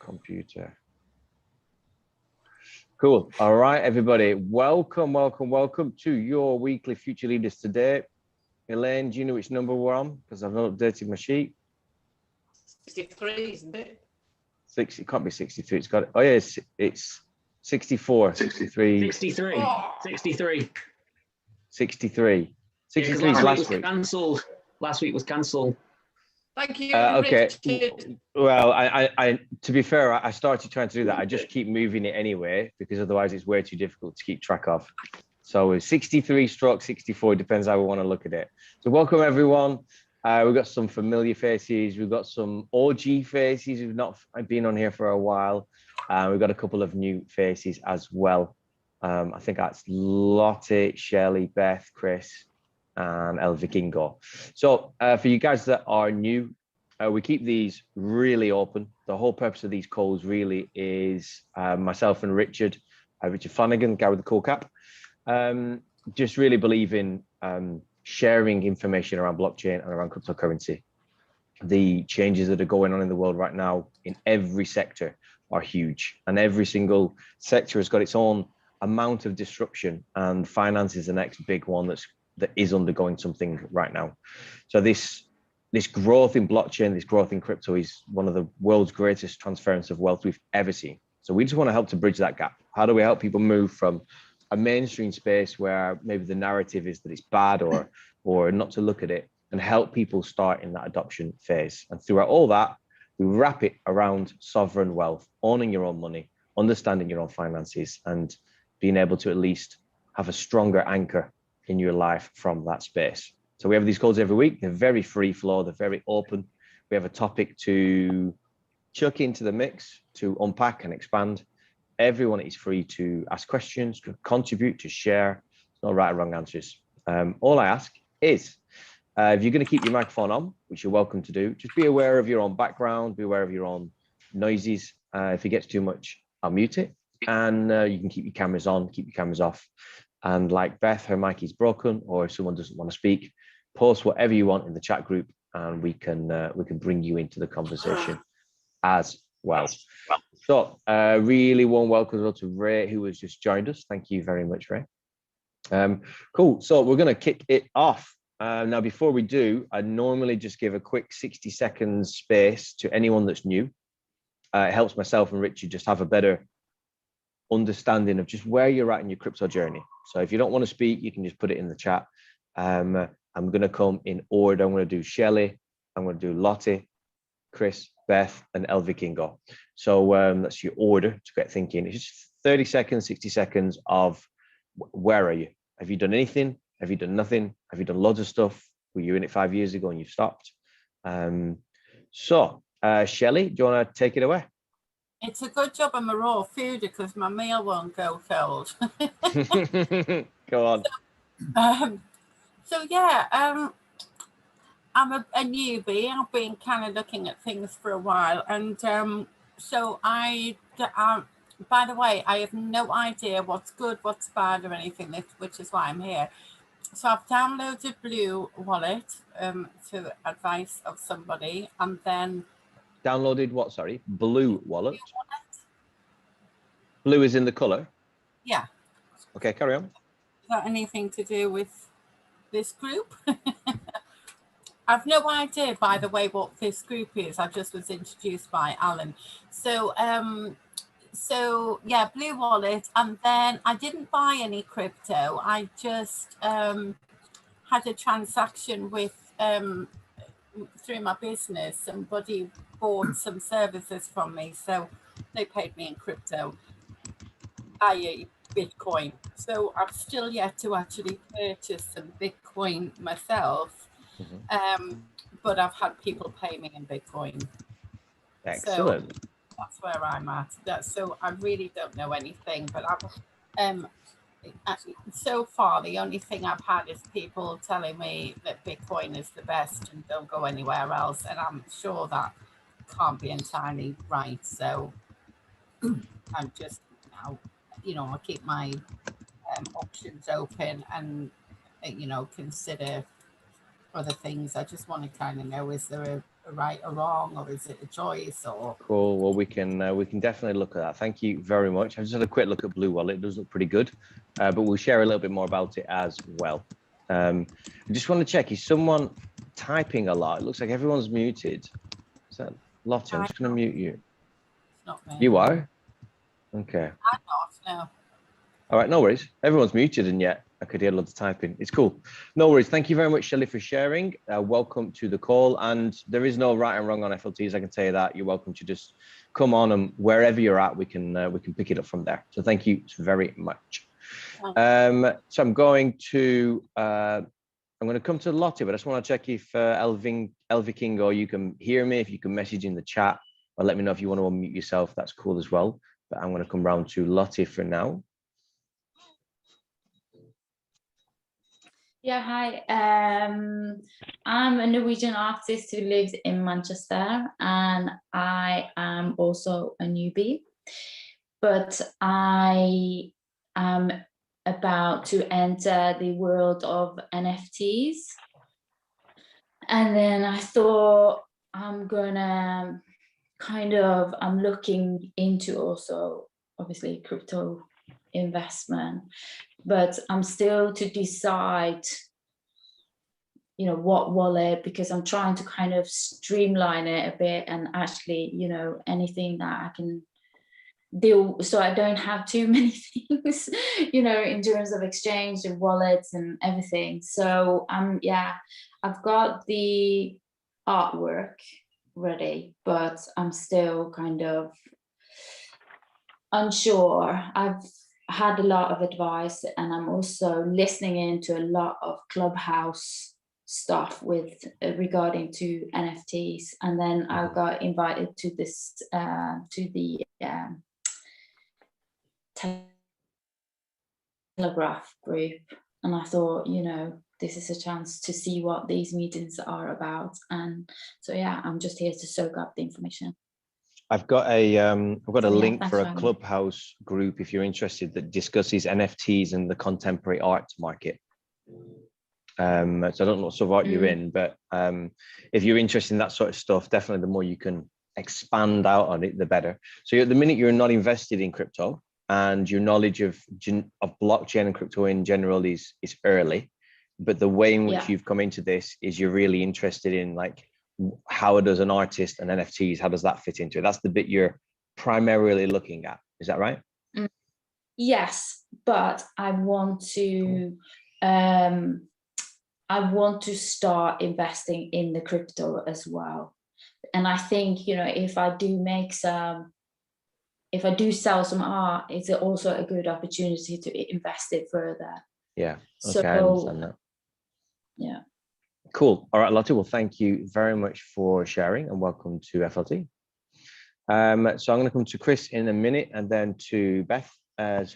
computer. Cool. All right, everybody. Welcome to your weekly Future Leaders today. Elaine, do you know which number we're on? Because I've not updated my sheet. 63, isn't it? 60, it can't be 63. It's got, oh yeah, it's 64, 63. 63. Oh. 63. 63. 63 yeah, last week. Cancelled. Last week was cancelled. Thank you. Okay. Richard. Well, I to be fair, I started trying to do that. I just keep moving it anyway, because otherwise it's way too difficult to keep track of. So 63 stroke 64, depends how we want to look at it. So welcome everyone. We've got some familiar faces. We've got some OG faces who've not been on here for a while. We've got a couple of new faces as well. I think that's Lottie, Shelley, Beth, Chris, and El Vikingo. So for you guys that are new, we keep these really open. The whole purpose of these calls really is myself and Richard Flanagan, guy with the cool cap, just really believe in sharing information around blockchain and around cryptocurrency. The changes that are going on in the world right now in every sector are huge, and every single sector has got its own amount of disruption, and finance is the next big one that is undergoing something right now. So this growth in blockchain, this growth in crypto is one of the world's greatest transference of wealth we've ever seen. So we just want to help to bridge that gap. How do we help people move from a mainstream space where maybe the narrative is that it's bad or not to look at it, and help people start in that adoption phase? And throughout all that, we wrap it around sovereign wealth, owning your own money, understanding your own finances, and being able to at least have a stronger anchor in your life from that space. So we have these calls every week. They're very free flow. They're very open. We have a topic to chuck into the mix, to unpack and expand. Everyone is free to ask questions, to contribute, to share. There's no right or wrong answers. All I ask is, if you're going to keep your microphone on, which you're welcome to do, just be aware of your own background, be aware of your own noises. If it gets too much, I'll mute it. And you can keep your cameras on, keep your cameras off. And like Beth, her mic is broken, or if someone doesn't want to speak, post whatever you want in the chat group, and we can bring you into the conversation as well. So really warm welcome as well to Ray, who has just joined us. Thank you very much, Ray. Cool. So we're going to kick it off. Now, before we do, I normally just give a quick 60 seconds space to anyone that's new. It helps myself and Richard just have a better understanding of just where you're at in your crypto journey. So if you don't want to speak, you can just put it in the chat. I'm going to come in order. I'm going to do Shelley, I'm going to do Lottie, Chris, Beth, and El Vikingo. So that's your order to get thinking. It's just 30 seconds, 60 seconds of where are you? Have you done anything? Have you done nothing? Have you done loads of stuff? Were you in it 5 years ago and you've stopped? Shelley, do you want to take it away? It's a good job I'm a raw foodie because my meal won't go cold. Go on. So yeah, I'm a newbie. I've been kind of looking at things for a while, and so by the way, I have no idea what's good, what's bad, or anything, which is why I'm here. So I've downloaded Blue Wallet to advice of somebody, and then downloaded what? Sorry, Blue Wallet. Blue is in the color. Yeah. Okay, carry on. Is that anything to do with this group? I've no idea, by the way, what this group is. I just was introduced by Alan. So yeah, Blue Wallet, and then I didn't buy any crypto. I just had a transaction with through my business. Somebody bought some services from me, so they paid me in crypto, i.e. Bitcoin. So I've still yet to actually purchase some Bitcoin myself. But I've had people pay me in Bitcoin. Excellent. So that's where I'm at. So I really don't know anything, but I've so far the only thing I've had is people telling me that Bitcoin is the best and don't go anywhere else, and I'm sure that can't be entirely right. So I'm just now, I keep my options open and consider other things. I just want to kind of know, is there right or wrong, or is it a choice? Or Cool. Well, we can definitely look at that. Thank you very much. I just had a quick look at Blue Wallet. It does look pretty good, but we'll share a little bit more about it as well. I just want to check, is someone typing a lot? It looks like everyone's muted. Is that Lottie? I'm just going to mute you. it's not me? You are? Okay. I'm not. No. All right, no worries. Everyone's muted, and yet I could hear lots of typing. It's cool. No worries. Thank you very much, Shelley, for sharing. Welcome to the call. And there is no right and wrong on FLTs. I can tell you that. You're welcome to just come on, and wherever you're at, we can pick it up from there. So thank you very much. So I'm going to come to Lottie, but I just want to check if Elvikingo, you can hear me. If you can message in the chat, or let me know if you want to unmute yourself. That's cool as well. But I'm going to come round to Lottie for now. Yeah, hi. I'm a Norwegian artist who lives in Manchester, and I am also a newbie. But I am about to enter the world of NFTs. And then I thought I'm looking into also, obviously, crypto investment. But I'm still to decide, what wallet, because I'm trying to kind of streamline it a bit, and actually, anything that I can do so I don't have too many things, in terms of exchange and wallets and everything. So yeah, I've got the artwork ready, but I'm still kind of unsure. I've had a lot of advice, and I'm also listening into a lot of Clubhouse stuff with regarding to NFTs. And then I got invited to this to the Telegraph group, and I thought, this is a chance to see what these meetings are about. And so yeah, I'm just here to soak up the information. I've got a link for a me. Clubhouse group if you're interested, that discusses NFTs and the contemporary art market. So I don't know what sort of art you're in, but if you're interested in that sort of stuff, definitely the more you can expand out on it, the better. So at the minute, you're not invested in crypto, and your knowledge of blockchain and crypto in general is early. But the way in which you've come into this is you're really interested in, like, how does an artist and NFTs, how does that fit into it? That's the bit you're primarily looking at. Is that right? Yes, but I want to start investing in the crypto as well. And I think, if I do sell some art, it's also a good opportunity to invest it further. Yeah. Okay, I understand that. Yeah. Cool. All right, Lottie. Well, thank you very much for sharing, and welcome to FLT. So I'm going to come to Chris in a minute, and then to Beth. But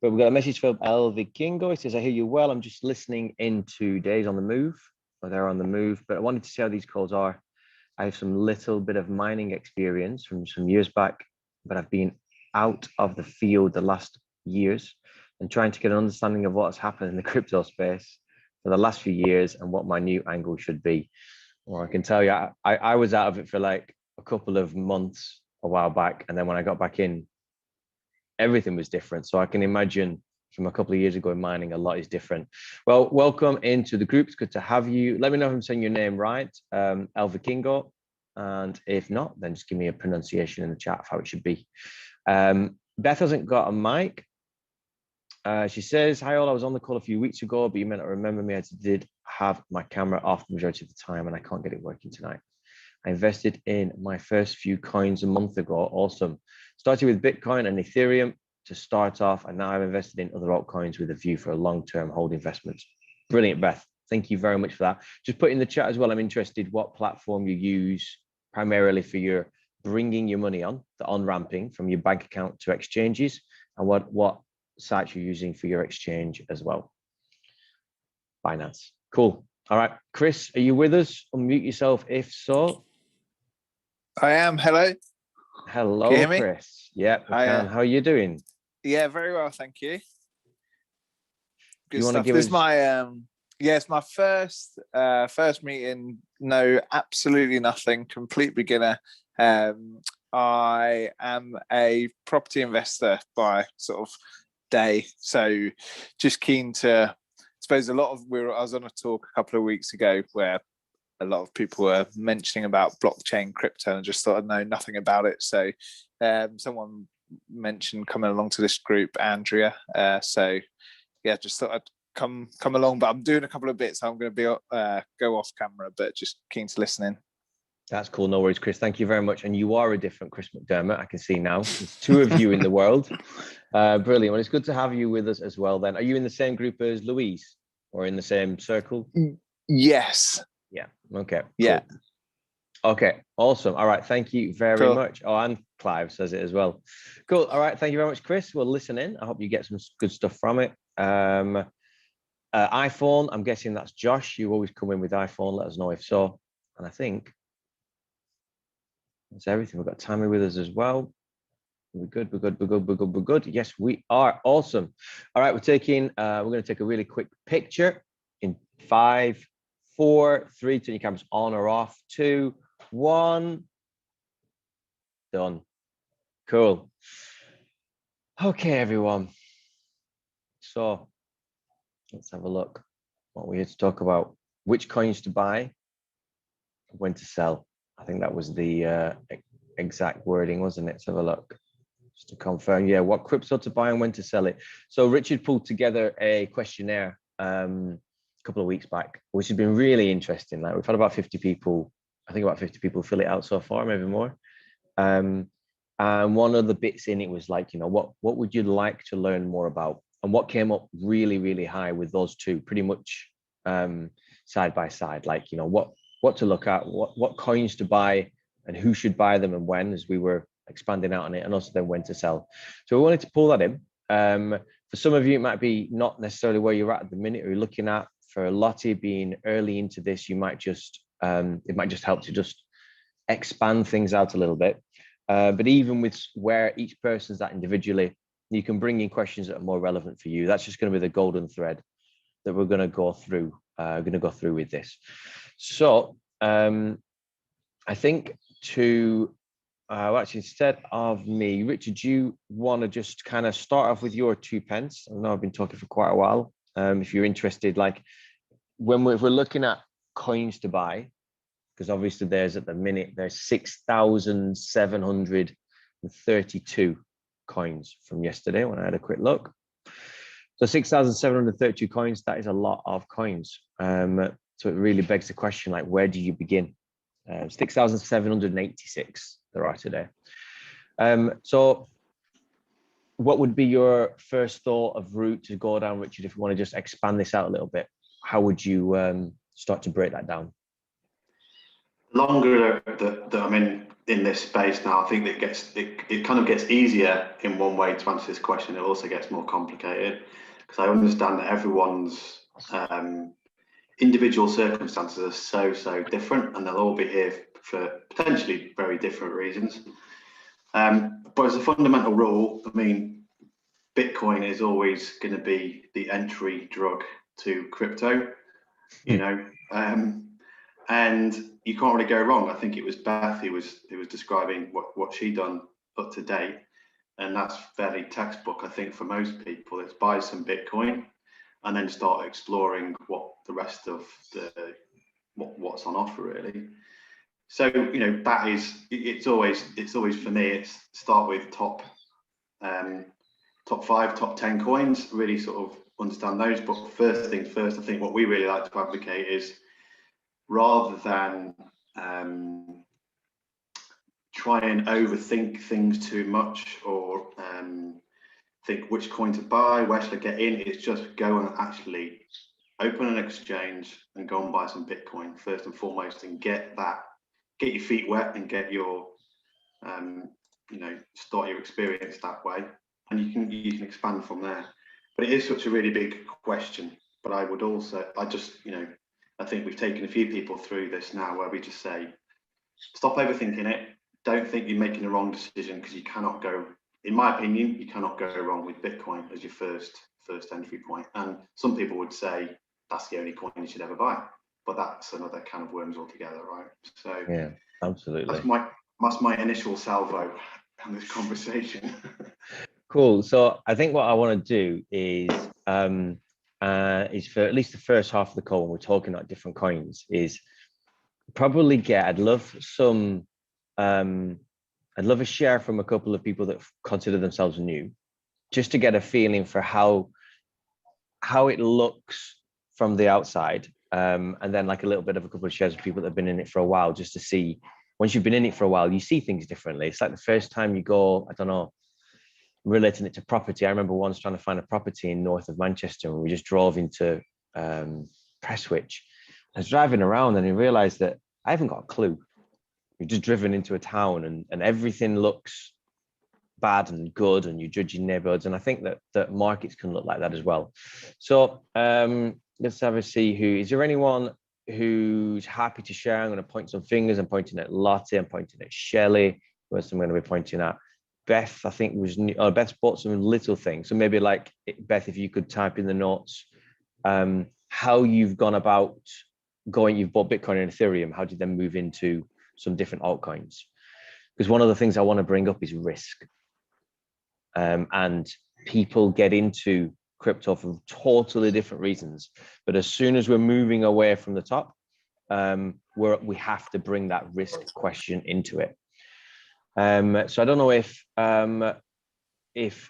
we've got a message from Elvikingo. It says, I hear you well. I'm just listening into Days on the Move, or they're on the move, but I wanted to see how these calls are. I have some little bit of mining experience from some years back, but I've been out of the field the last years and trying to get an understanding of what's happened in the crypto space for the last few years and what my new angle should be. Well, I can tell you, I was out of it for like a couple of months a while back, and then when I got back in, everything was different. So I can imagine from a couple of years ago in mining, a lot is different. Well, welcome into the group. It's good to have you. Let me know if I'm saying your name right, Elvikingo. And if not, then just give me a pronunciation in the chat of how it should be. Beth hasn't got a mic. She says, hi all, I was on the call a few weeks ago, but you may not remember me. I did have my camera off the majority of the time, and I can't get it working tonight. I invested in my first few coins a month ago. Awesome. Started with Bitcoin and Ethereum to start off, and now I've invested in other altcoins with a view for a long-term hold investments. Brilliant, Beth. Thank you very much for that. Just put in the chat as well, I'm interested what platform you use primarily for your bringing your money on, the on-ramping from your bank account to exchanges, and what sites you're using for your exchange as well. Binance. Cool. All right, Chris, are you with us? Unmute yourself if so. I am. Hello. Hello, can you hear me? Chris. Yeah, we can. How are you doing? Yeah, very well, thank you. Good you stuff. Give This us... is my Yes, my first meeting. No, absolutely nothing. Complete beginner. I am a property investor by sort of day, so just keen to. I suppose I was on a talk a couple of weeks ago where a lot of people were mentioning about blockchain crypto, and I just thought I'd know nothing about it. So someone mentioned coming along to this group, Andrea. So yeah, just thought I'd come along, but I'm doing a couple of bits. I'm going to be go off camera, but just keen to listen in. That's cool. No worries, Chris. Thank you very much. And you are a different Chris McDermott. I can see now. There's two of you in the world. Brilliant. Well, it's good to have you with us as well. Then, are you in the same group as Louise, or in the same circle? Yes. Yeah. Okay. Yeah. Cool. Okay. Awesome. All right. Thank you very much. Oh, and Clive says it as well. Cool. All right. Thank you very much, Chris. Well, listen in. I hope you get some good stuff from it. iPhone. I'm guessing that's Josh. You always come in with iPhone. Let us know if so. And I think that's everything. We've got Tammy with us as well. We're good. We're good. We're good. We're good. We're good. Yes, we are. Awesome. All right. We're going to take a really quick picture in 5, 4, 3. Turn your cameras on or off. 2, 1. Done. Cool. Okay, everyone. So let's have a look. What we're here to talk about: which coins to buy, when to sell. I think that was the exact wording, wasn't it? Let's have a look. Just to confirm, yeah, what crypto to buy and when to sell it. So Richard pulled together a questionnaire a couple of weeks back, which has been really interesting. Like, we've had about 50 people, I think about 50 people fill it out so far, maybe more. And one of the bits in it was like, what would you like to learn more about? And what came up really, really high with those two, pretty much side by side, like, what to look at, what coins to buy, and who should buy them and when, as we were expanding out on it, and also then when to sell. So we wanted to pull that in. For some of you, it might be not necessarily where you're at the minute or you're looking at. For Lottie being early into this, you might just, it might just help to just expand things out a little bit. But even with where each person's at individually, you can bring in questions that are more relevant for you. That's just going to be the golden thread that we're going to go through. With this. So I think actually, instead of me, Richard, you want to just kind of start off with your 2 pence. I know I've been talking for quite a while. If you're interested, like if we're looking at coins to buy, because obviously there's 6,732 coins from yesterday when I had a quick look. So 6,732 coins, that is a lot of coins. So it really begs the question, like, where do you begin? 6,786 there are today. So what would be your first thought of route to go down, Richard, if you want to just expand this out a little bit? How would you start to break that down? The longer that I'm in this space now, I think that it kind of gets easier in one way to answer this question. It also gets more complicated, because I understand that everyone's individual circumstances are so different, and they'll all be here for potentially very different reasons. But as a fundamental rule, I mean, Bitcoin is always going to be the entry drug to crypto, and you can't really go wrong. I think it was Beth who was describing what she done up to date, and that's fairly textbook, I think, for most people. It's buy some Bitcoin and then start exploring what the rest of what's on offer, really. So that is, it's always for me, it's start with top 5, top 10 coins, really sort of understand those. But first things first, I think what we really like to advocate is, rather than try and overthink things too much, or think which coin to buy, where should I get in, it's just go and actually open an exchange and go and buy some Bitcoin first and foremost, and get your feet wet and get your start your experience that way, and you can expand from there. But it is such a really big question. But I would also, I think we've taken a few people through this now, where we just say, stop overthinking it. Don't think you're making the wrong decision, because you cannot go, in my opinion, you cannot go wrong with Bitcoin as your first entry point. And some people would say that's the only coin you should ever buy. But that's another can of worms altogether, right? So Yeah, absolutely. That's my initial salvo on this conversation. Cool. So I think what I want to do is for at least the first half of the call when we're talking about different coins is probably I'd love a share from a couple of people that consider themselves new, just to get a feeling for how it looks from the outside. And then like a little bit of a couple of shares of people that have been in it for a while, just to see, once you've been in it for a while, you see things differently. It's like the first time you go, I don't know, relating it to property. I remember once trying to find a property in north of Manchester, and we just drove into Prestwich. I was driving around and I realized that I haven't got a clue. You've just driven into a town and everything looks bad and good, and you're judging neighborhoods. And I think that markets can look like that as well. So let's have a see. Is there anyone who's happy to share? I'm going to point some fingers. I'm pointing at Lottie. I'm pointing at Shelley. Who else am I going to be pointing at? Beth, I think was new. Oh, Beth bought some little things. So maybe like Beth, if you could type in the notes how you've gone about you've bought Bitcoin and Ethereum. How did they move into some different altcoins? Because one of the things I want to bring up is risk. And people get into crypto for totally different reasons. But as soon as we're moving away from the top, we have to bring that risk question into it. So I don't know if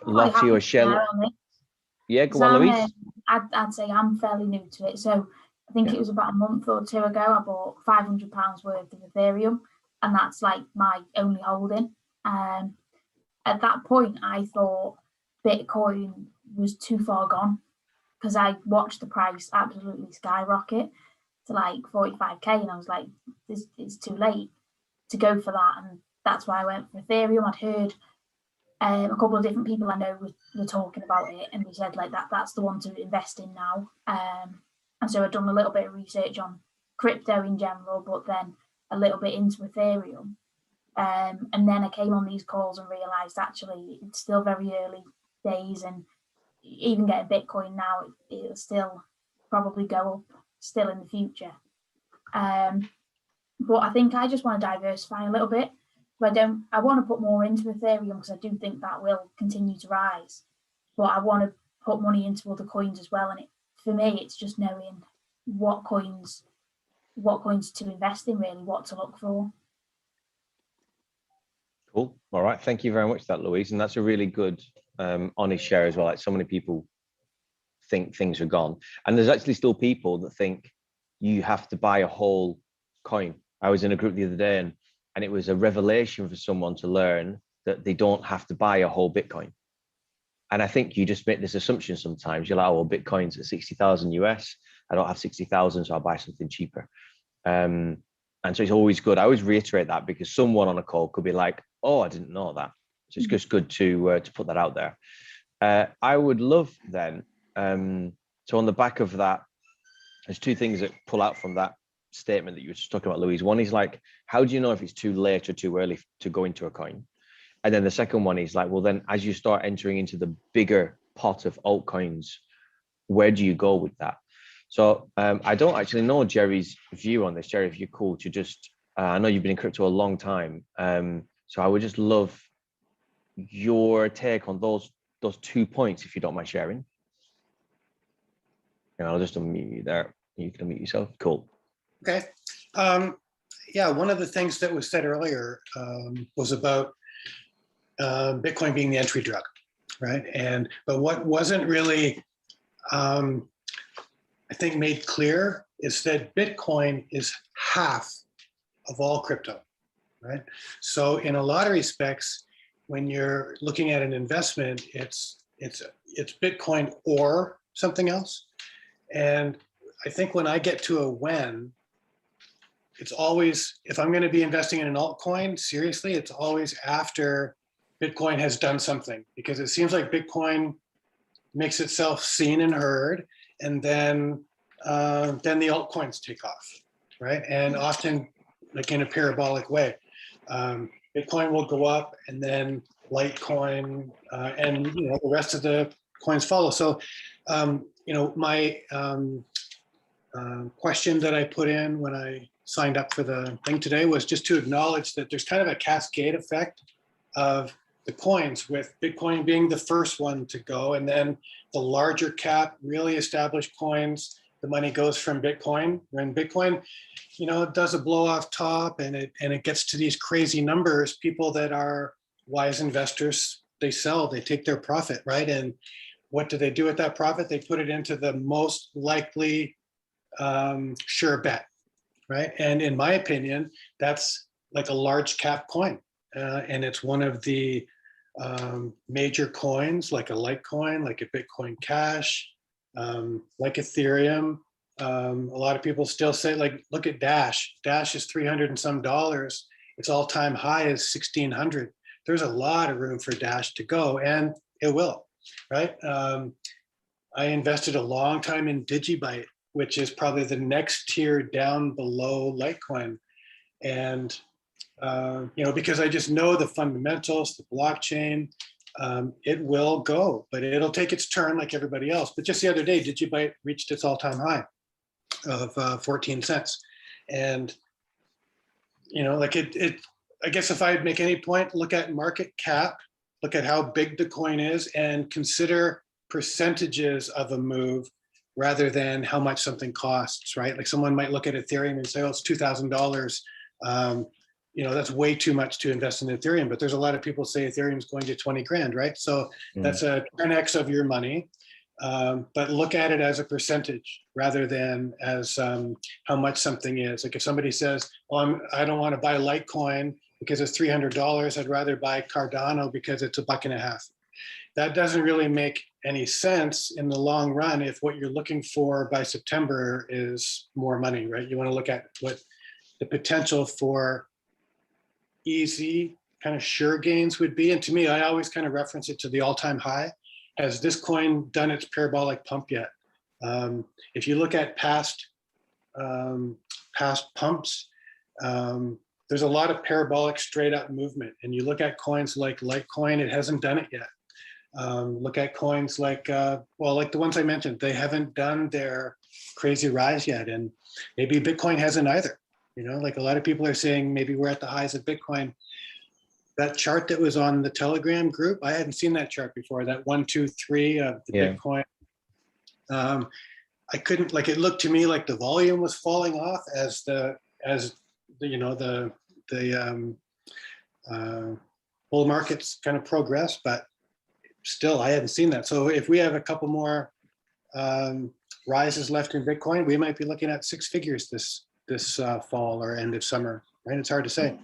Lottie or Shelley. Yeah, go on, Louise. I'd say I'm fairly new to it. So I think it was about a month or two ago, I bought £500 worth of Ethereum, and that's like my only holding. At that point, I thought Bitcoin was too far gone, because I watched the price absolutely skyrocket to like 45k, and I was like, it's too late to go for that. And that's why I went for Ethereum. I'd heard a couple of different people I know were talking about it, and they said like that's the one to invest in now. And so I'd done a little bit of research on crypto in general, but then a little bit into Ethereum. And then I came on these calls and realized actually it's still very early days, and even getting Bitcoin now, it'll still probably go up still in the future. But I think I just want to diversify a little bit. I want to put more into Ethereum because I do think that will continue to rise, but I want to put money into other coins as well. And for me, it's just knowing what coins to invest in, really, what to look for. Cool. All right. Thank you very much for that, Louise. And that's a really good, honest share as well. Like, so many people think things are gone. And there's actually still people that think you have to buy a whole coin. I was in a group the other day, and it was a revelation for someone to learn that they don't have to buy a whole Bitcoin. And I think you just make this assumption sometimes. You're like, oh, well, Bitcoin's at 60,000 US. I don't have 60,000, so I'll buy something cheaper. And so it's always good. I always reiterate that, because someone on a call could be like, oh, I didn't know that. So it's just good to put that out there. I would love then, so on the back of that, there's two things that pull out from that statement that you were just talking about, Louise. One is like, how do you know if it's too late or too early to go into a coin? And then the second one is like, well, then as you start entering into the bigger pot of altcoins, where do you go with that? So I don't actually know Jerry's view on this. Jerry, if you're cool to just, I know you've been in crypto a long time. So I would just love your take on those 2 points, if you don't mind sharing. And I'll just unmute you there. You can unmute yourself. Cool. Okay. Yeah, one of the things that was said earlier was about Bitcoin being the entry drug, right? But what wasn't really, I think, made clear is that Bitcoin is half of all crypto, right? So in a lot of respects, when you're looking at an investment, it's Bitcoin or something else. And I think when I get to a when, it's always, if I'm going to be investing in an altcoin, seriously, it's always after Bitcoin has done something, because it seems like Bitcoin makes itself seen and heard, and then the altcoins take off, right? And often, like in a parabolic way, Bitcoin will go up, and then Litecoin, and the rest of the coins follow. So, my question that I put in when I signed up for the thing today was just to acknowledge that there's kind of a cascade effect of the coins, with Bitcoin being the first one to go, and then the larger cap, really established coins, the money goes from Bitcoin. When Bitcoin, you know, it does a blow off top and it gets to these crazy numbers, people that are wise investors, they sell, they take their profit, right? And what do they do with that profit? They put it into the most likely sure bet, right? And in my opinion, that's like a large cap coin. And it's one of the major coins, like a Litecoin, like a Bitcoin Cash, like Ethereum. A lot of people still say, like, look at Dash. Dash is 300 and some dollars. Its all-time high is 1,600. There's a lot of room for Dash to go, and it will, right? I invested a long time in Digibyte, which is probably the next tier down below Litecoin. And you know, because I just know the fundamentals, the blockchain, it will go, but it'll take its turn like everybody else. But just the other day, Digibyte reached its all-time high of 14 cents. And, you know, like I guess if I'd make any point, look at market cap, look at how big the coin is, and consider percentages of a move rather than how much something costs, right? Like someone might look at Ethereum and say, oh, it's $2,000. You know, that's way too much to invest in Ethereum, but there's a lot of people say Ethereum's going to 20 grand, right? So that's a 10x of your money, but look at it as a percentage rather than as how much something is. Like if somebody says, well, I don't want to buy Litecoin because it's $300, I'd rather buy Cardano because it's $1.50. That doesn't really make any sense in the long run if what you're looking for by September is more money, right? You want to look at what the potential for easy kind of sure gains would be. And to me, I always kind of reference it to the all-time high. Has this coin done its parabolic pump yet? If you look at past pumps, there's a lot of parabolic straight up movement. And you look at coins like Litecoin, it hasn't done it yet. Look at coins like, well, like the ones I mentioned, they haven't done their crazy rise yet. And maybe Bitcoin hasn't either. You know, like a lot of people are saying maybe we're at the highs of Bitcoin. That chart that was on the Telegram group, I hadn't seen that chart before, that 1, 2, 3 of the Bitcoin. I couldn't, like, it looked to me like the volume was falling off as the you know, the bull markets kind of progressed, but still I hadn't seen that. So if we have a couple more rises left in Bitcoin, we might be looking at 6 figures this fall or end of summer, right? It's hard to say.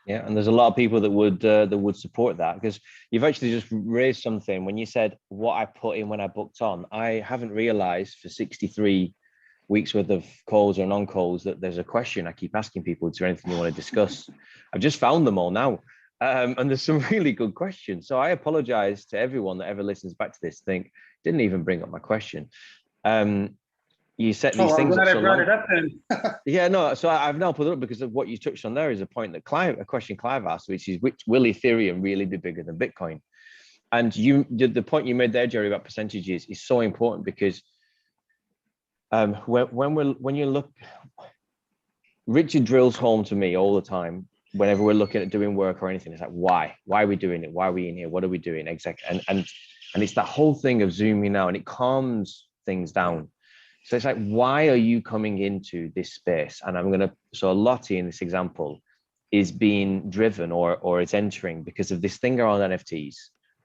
Yeah, and there's a lot of people that would support that, because you've actually just raised something when you said what I put in when I booked on. I haven't realized for 63 weeks worth of calls or non-calls that there's a question I keep asking people. Is there anything you want to discuss? I've just found them all now. And there's some really good questions. So I apologize to everyone that ever listens back to this, didn't even bring up my question. You set these things up so long. It up then. Yeah, no, so I've now put it up because of what you touched on there is a point that a question Clive asked, which is, will Ethereum really be bigger than Bitcoin? And the point you made there, Jerry, about percentages is so important, because when you look, Richard drills home to me all the time whenever we're looking at doing work or anything. It's like, why are we doing it? Why are we in here? What are we doing exactly? And it's that whole thing of zooming out, and it calms things down. So it's like, why are you coming into this space? And so Lottie in this example is being driven or is entering because of this thing around NFTs,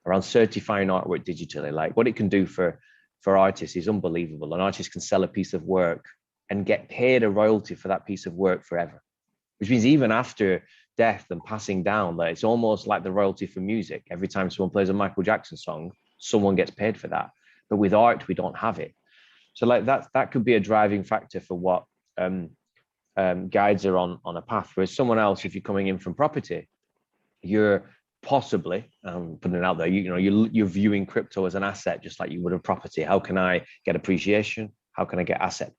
around certifying artwork digitally. Like what it can do for artists is unbelievable. An artist can sell a piece of work and get paid a royalty for that piece of work forever, which means even after death and passing down, that it's almost like the royalty for music. Every time someone plays a Michael Jackson song, someone gets paid for that. But with art, we don't have it. So like that could be a driving factor for what guides are on a path. Whereas someone else, if you're coming in from property, you're possibly, putting it out there, you're viewing crypto as an asset, just like you would a property. How can I get appreciation? How can I get asset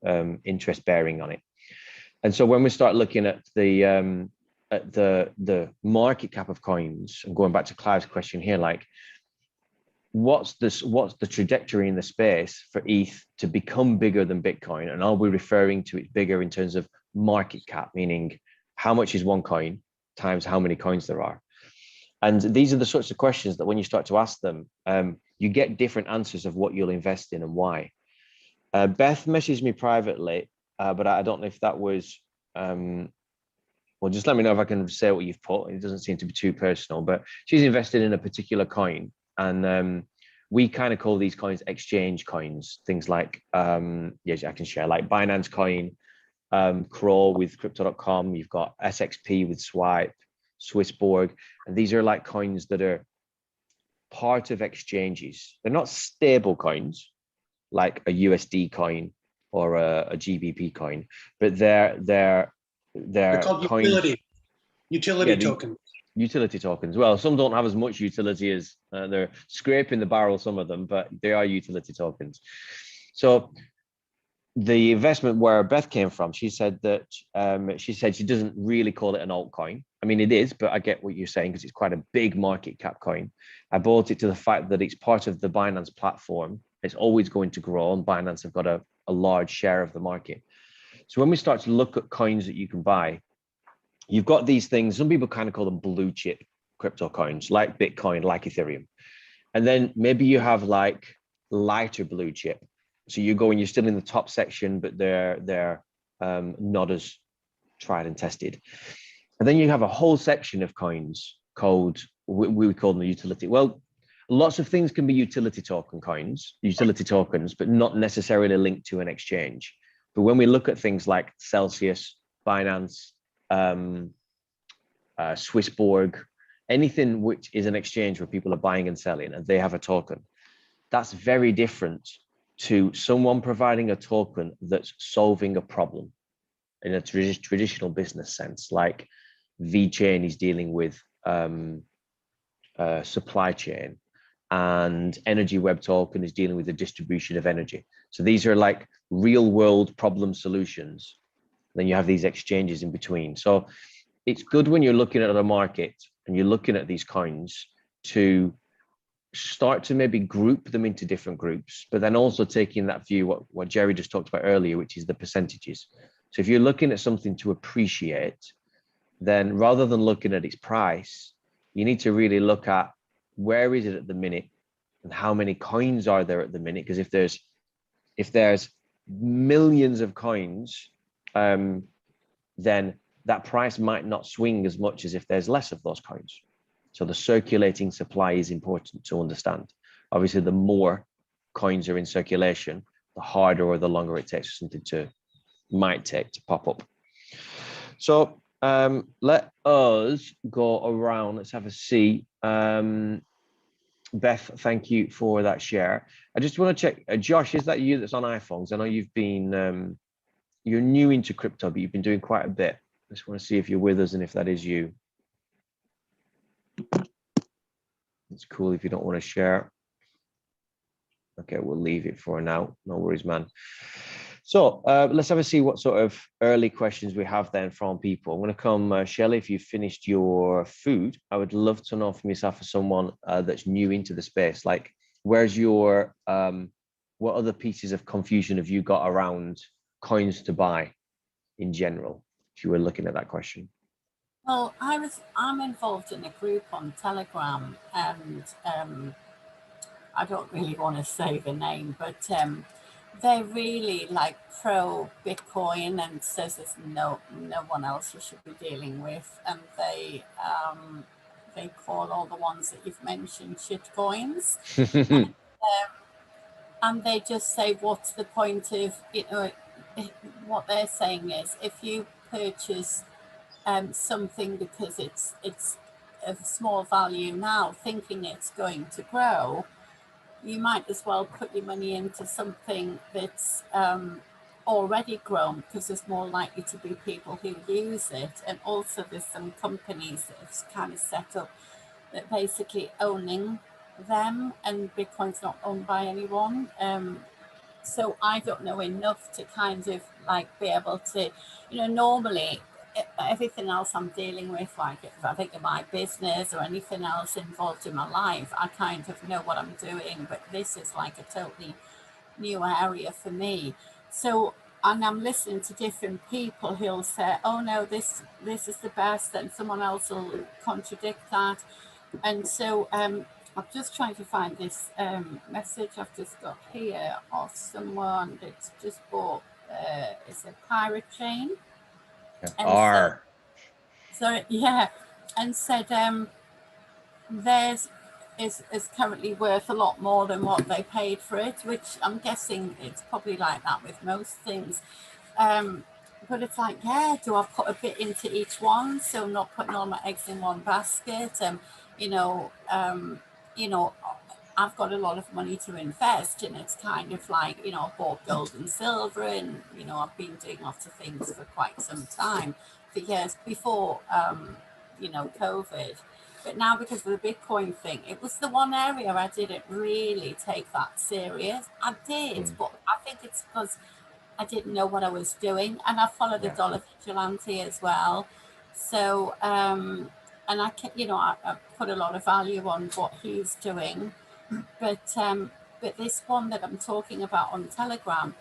interest bearing on it? And so when we start looking at the market cap of coins, and going back to Clive's question here, like what's the trajectory in the space for ETH to become bigger than Bitcoin? And are we referring to it bigger in terms of market cap, meaning how much is one coin times how many coins there are? And these are the sorts of questions that when you start to ask them, you get different answers of what you'll invest in and why. Beth messaged me privately, but I don't know if that was, well, just let me know if I can say what you've put. It doesn't seem to be too personal, but she's invested in a particular coin. And we kind of call these coins exchange coins, things like, yes, I can share, like Binance Coin, Crow with crypto.com, you've got SXP with Swipe, Swissborg, and these are like coins that are part of exchanges. They're not stable coins like a USD coin or a GBP coin, but they're called coins, utility tokens. Utility tokens. Well, some don't have as much utility as they're scraping the barrel, some of them, but they are utility tokens. So the investment where Beth came from, she said that she doesn't really call it an altcoin. I mean, it is, but I get what you're saying because it's quite a big market cap coin. I bought it to the fact that it's part of the Binance platform. It's always going to grow, and Binance have got a large share of the market. So when we start to look at coins that you can buy, you've got these things, some people kind of call them blue chip crypto coins, like Bitcoin, like Ethereum. And then maybe you have like lighter blue chip. So you go and you're still in the top section, but they're not as tried and tested. And then you have a whole section of coins called, we would call them the utility. Well, lots of things can be utility tokens, but not necessarily linked to an exchange. But when we look at things like Celsius, Binance, Swissborg, anything which is an exchange where people are buying and selling and they have a token, that's very different to someone providing a token that's solving a problem in a traditional business sense, like VeChain is dealing with supply chain, and Energy Web Token is dealing with the distribution of energy. So these are like real world problem solutions. Then you have these exchanges in between. So it's good when you're looking at a market and you're looking at these coins to start to maybe group them into different groups, but then also taking that view, what Jerry just talked about earlier, which is the percentages. So if you're looking at something to appreciate, then rather than looking at its price, you need to really look at where is it at the minute and how many coins are there at the minute? Because if there's millions of coins, then that price might not swing as much as if there's less of those coins. So the circulating supply is important to understand. Obviously, the more coins are in circulation, the harder or the longer it takes for something might take to pop up. So let us go around. Let's have a see. Beth, thank you for that share. I just want to check, Josh, is that you that's on iPhones? I know you've been, you're new into crypto, but you've been doing quite a bit. I just want to see if you're with us and if that is you. It's cool if you don't want to share. Okay, we'll leave it for now. No worries, man. So let's have a see what sort of early questions we have then from people. I'm going to come, Shelley, if you've finished your food, I would love to know from yourself as someone that's new into the space, like where's your, what other pieces of confusion have you got around coins to buy in general, if you were looking at that question? Well, I'm involved in a group on Telegram, and I don't really want to say the name, but they're really like pro Bitcoin and says there's no one else you should be dealing with, and they call all the ones that you've mentioned shit coins. And they just say, what's the point of, what they're saying is if you purchase something because it's of small value now, thinking it's going to grow, you might as well put your money into something that's already grown, because there's more likely to be people who use it. And also there's some companies that have kind of set up that basically owning them, and Bitcoin's not owned by anyone. So I don't know enough to kind of like be able to, normally everything else I'm dealing with, like if I think of my business or anything else involved in my life, I kind of know what I'm doing, but this is like a totally new area for me. So, and I'm listening to different people who'll say, oh no, this is the best, and someone else will contradict that. And so I'm just trying to find this message I've just got here of someone that's just bought, it's a pirate chain. And so yeah, and said theirs is currently worth a lot more than what they paid for it, which I'm guessing it's probably like that with most things. But it's like, yeah, do I put a bit into each one, so I'm not putting all my eggs in one basket? You know, I've got a lot of money to invest, and it's kind of like, you know, I bought gold and silver, and you know, I've been doing lots of things for quite some time, for years before, you know, COVID. But now, because of the Bitcoin thing, it was the one area I didn't really take that serious. I did, but I think it's because I didn't know what I was doing, and I followed the dollar vigilante as well. So, and I can, you know, I put a lot of value on what he's doing, but this one that I'm talking about on Telegram,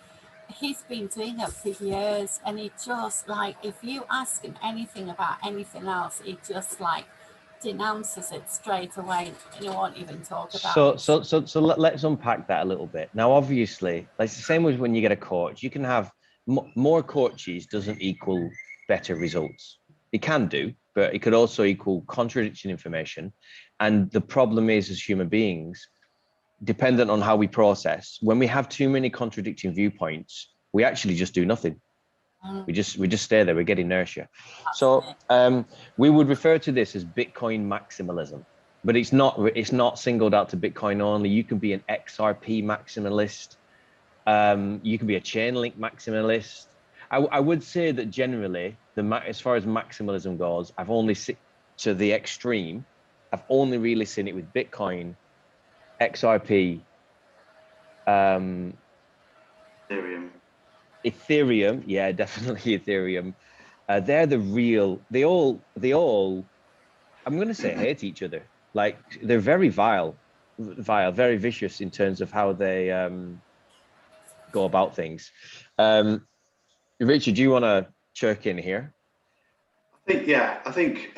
he's been doing it for years, and he just like, if you ask him anything about anything else, he just like denounces it straight away, and he won't even talk about it. So let's unpack that a little bit. Now, obviously, it's the same as when you get a coach. You can have more coaches doesn't equal better results. It can do, but it could also equal contradicting information. And the problem is, as human beings, dependent on how we process, when we have too many contradicting viewpoints, we actually just do nothing. We just stay there. We get inertia. So we would refer to this as Bitcoin maximalism, but it's not singled out to Bitcoin only. You can be an XRP maximalist. You can be a chain link maximalist. I would say that generally, as far as maximalism goes, I've only seen to the extreme. I've only really seen it with Bitcoin, XRP, Ethereum, yeah, definitely Ethereum. They're the real. They all. I'm going to say hate each other. Like they're very vile, very vicious in terms of how they go about things. Richard, do you want to chirk in here? I think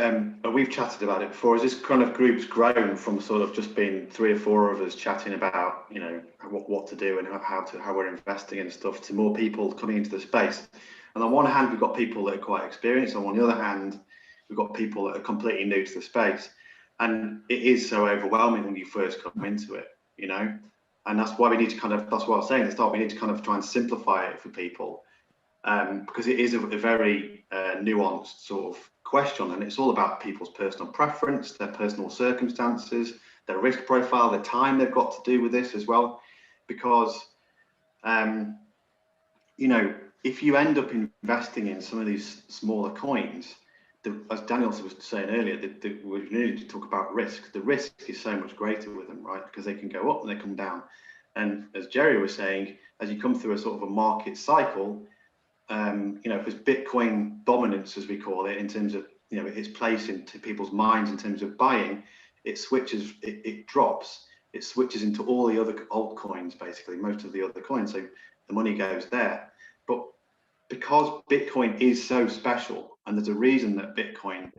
we've chatted about it before. As this kind of group's grown from sort of just being 3 or 4 of us chatting about, you know, what to do and how we're investing and stuff, to more people coming into the space. And on one hand, we've got people that are quite experienced, and on the other hand, we've got people that are completely new to the space. And it is so overwhelming when you first come into it, you know. And that's why we need to that's what I was saying at the start, we need to kind of try and simplify it for people. Because it is a very nuanced sort of question, and it's all about people's personal preference, their personal circumstances, their risk profile, the time they've got to do with this as well. Because, you know, if you end up investing in some of these smaller coins, as Daniel was saying earlier, we need to talk about risk. The risk is so much greater with them, right? Because they can go up and they come down. And as Jerry was saying, as you come through a sort of a market cycle, you know, because Bitcoin dominance, as we call it, in terms of, you know, its place into people's minds in terms of buying, it switches, it drops, it switches into all the other altcoins, basically, most of the other coins. So the money goes there. But because Bitcoin is so special, and there's a reason that Bitcoin,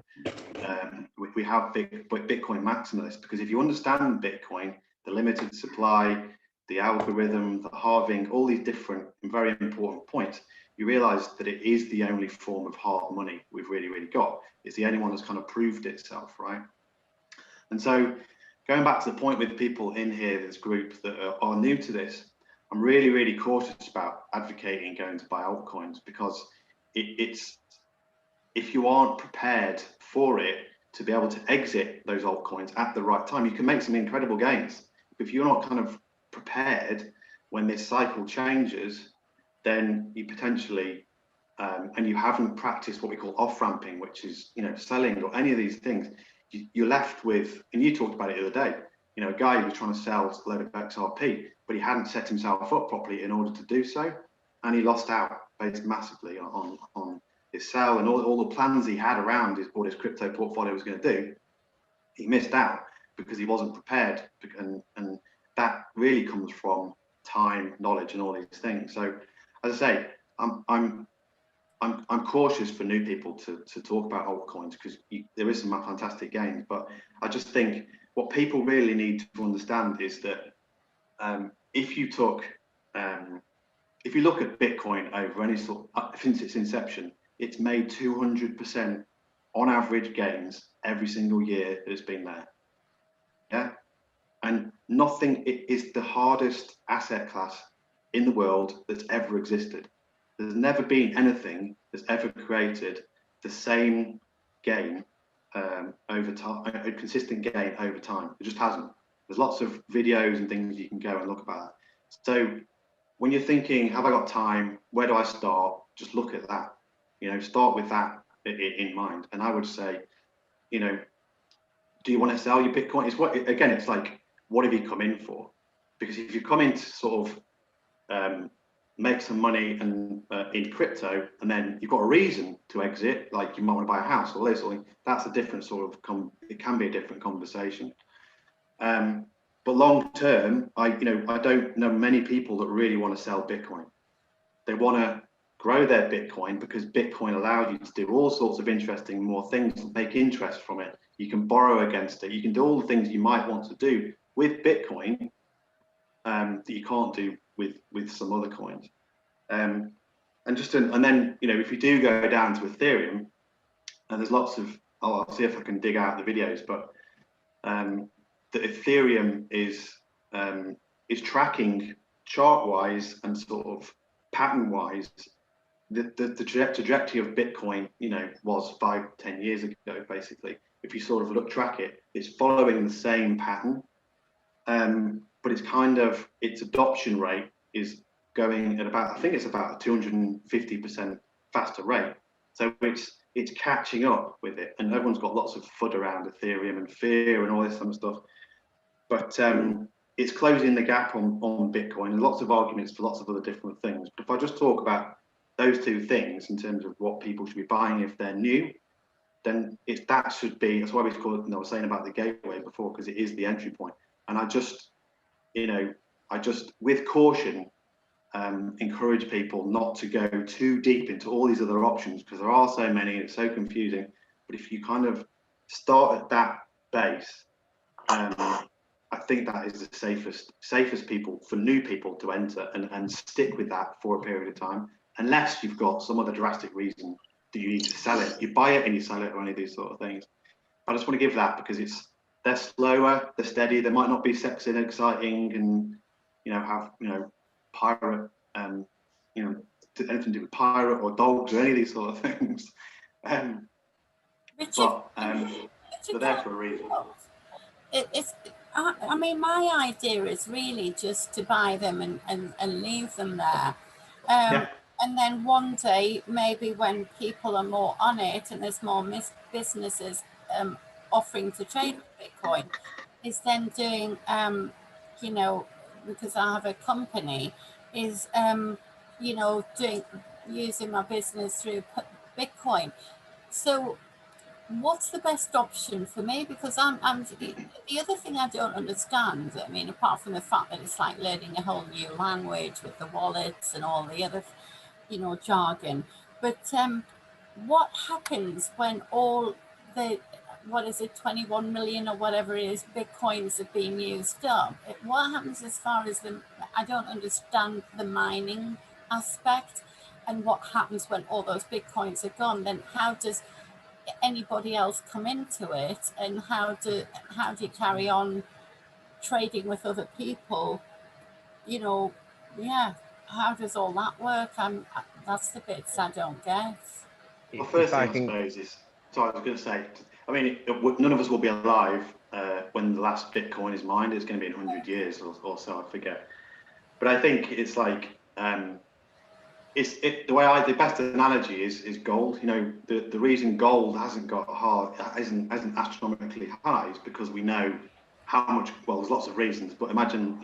we have Bitcoin maximalists, because if you understand Bitcoin, the limited supply, the algorithm, the halving, all these different and very important points, you realize that it is the only form of hard money we've really got. It's the only one that's kind of proved itself, right? And so going back to the point with people in here, this group that are new to this, I'm really cautious about advocating going to buy altcoins, because it's, if you aren't prepared for it to be able to exit those altcoins at the right time, you can make some incredible gains. If you're not kind of prepared when this cycle changes, then you potentially, and you haven't practiced what we call off-ramping, which is, you know, selling or any of these things, you're left with, and you talked about it the other day, you know, a guy who was trying to sell a load of XRP, but he hadn't set himself up properly in order to do so, and he lost out based massively on his sell and all the plans he had around what his crypto portfolio was going to do, he missed out because he wasn't prepared. And that really comes from time, knowledge, and all these things. So, as I say, I'm cautious for new people to talk about altcoins because there is some fantastic gains. But I just think what people really need to understand is that if you look at Bitcoin over any sort since its inception, it's made 200% on average gains every single year that it's been there. Yeah, and nothing, it is the hardest asset class in the world that's ever existed. There's never been anything that's ever created the same gain over time, a consistent gain over time. It just hasn't. There's lots of videos and things you can go and look about. So when you're thinking, have I got time? Where do I start? Just look at that. Start with that in mind. And I would say, do you want to sell your Bitcoin? It's like, what have you come in for? Because if you come in to sort of make some money and in crypto, and then you've got a reason to exit, like you might want to buy a house or this, or that's a different sort of it can be a different conversation. But long term, I don't know many people that really want to sell Bitcoin. They want to grow their Bitcoin because Bitcoin allows you to do all sorts of interesting more things, make interest from it. You can borrow against it. You can do all the things you might want to do with Bitcoin that you can't do with some other coins. And then if you do go down to Ethereum, and there's lots of, I'll see if I can dig out the videos, but the Ethereum is tracking chart-wise and sort of pattern-wise the trajectory of Bitcoin, was 5-10 years ago, basically. If you sort of track it, it's following the same pattern, but its adoption rate is going at about, I think it's about a 250% faster rate. So it's catching up with it, and everyone's got lots of FUD around Ethereum and fear and all this kind of stuff. But it's closing the gap on Bitcoin, and lots of arguments for lots of other different things. But if I just talk about those two things in terms of what people should be buying if they're new, then that should be, that's why we call it, I was saying about the gateway before, because it is the entry point. And I just with caution, encourage people not to go too deep into all these other options, because there are so many and it's so confusing. But if you kind of start at that base, I think that is the safest people for new people to enter and stick with that for a period of time, unless you've got some other drastic reason that you need to sell it. You buy it and you sell it, or any of these sort of things. I just want to give that because they're slower, they're steady, they might not be sexy and exciting and have pirate anything to do with pirate or dogs or any of these sort of things. But they're there for a reason. I mean, my idea is really just to buy them and leave them there. And then one day, maybe when people are more on it and there's more businesses offering to trade with Bitcoin, is then doing, because I have a company, is, using my business through Bitcoin. So what's the best option for me? Because I'm the other thing I don't understand, I mean, apart from the fact that it's like learning a whole new language with the wallets and all the other, jargon, but what happens when all the, 21 million or whatever it is, Bitcoins are being used up? What happens as far as I don't understand the mining aspect, and what happens when all those Bitcoins are gone? Then how does anybody else come into it, and how do you carry on trading with other people? How does all that work? That's the bits I don't get. Well, first thing I suppose is, so I was going to say, I mean, none of us will be alive when the last Bitcoin is mined. It's going to be in 100 years or so, I forget. But I think it's like, the best analogy is gold. The reason gold hasn't isn't astronomically high is because we know how much, well, there's lots of reasons, but imagine,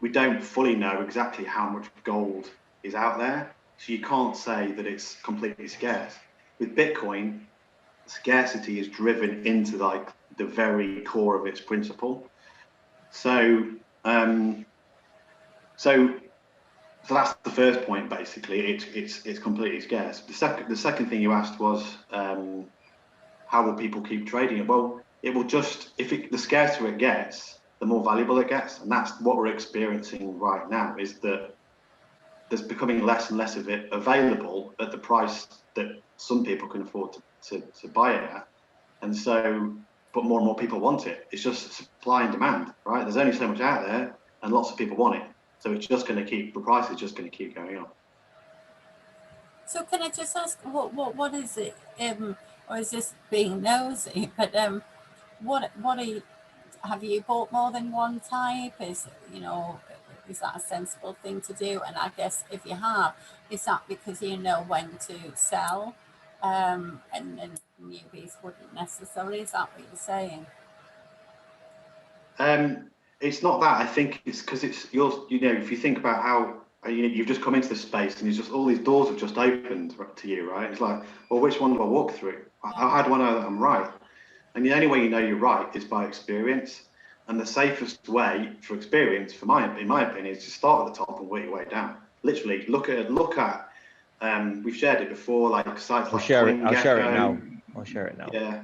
we don't fully know exactly how much gold is out there. So you can't say that it's completely scarce. with Bitcoin, scarcity is driven into like the very core of its principle. So so that's the first point. Basically, it's completely scarce. The second thing you asked was how will people keep trading it? Well, it will just, the scarcer it gets, the more valuable it gets, and that's what we're experiencing right now. Is that there's becoming less and less of it available at the price that some people can afford to buy it at, and so, but more and more people want it. It's just supply and demand, right? There's only so much out there, and lots of people want it. So it's just going to keep, the price is just going to keep going up. So can I just ask, what is it? Or is this being nosy? But what are you? Have you bought more than one type? Is that a sensible thing to do? And I guess if you have, is that because you know when to sell, and newbies wouldn't necessarily? Is that what you're saying? It's not that. I think it's because it's yours. If you think about how you've just come into this space and it's just all these doors have just opened to you, right? It's like, well, which one do I walk through? How do I know that I'm right? And the only way you know you're right is by experience. And the safest way for experience, in my opinion, is to start at the top and work your way down. Literally, look at. We've shared it before, like sites like CoinGecko. I'll share it now. Yeah.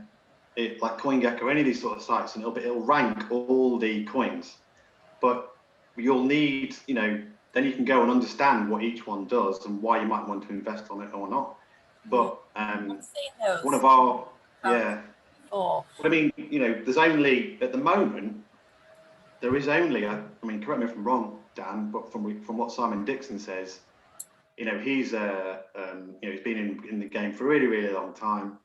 Like CoinGecko, any of these sort of sites, and it'll rank all the coins, but you'll need, then you can go and understand what each one does and why you might want to invest on it or not. But one of our, but I mean, there's only, at the moment, there is only, correct me if I'm wrong, Dan, but from what Simon Dixon says, he's been in the game for a really, really long time.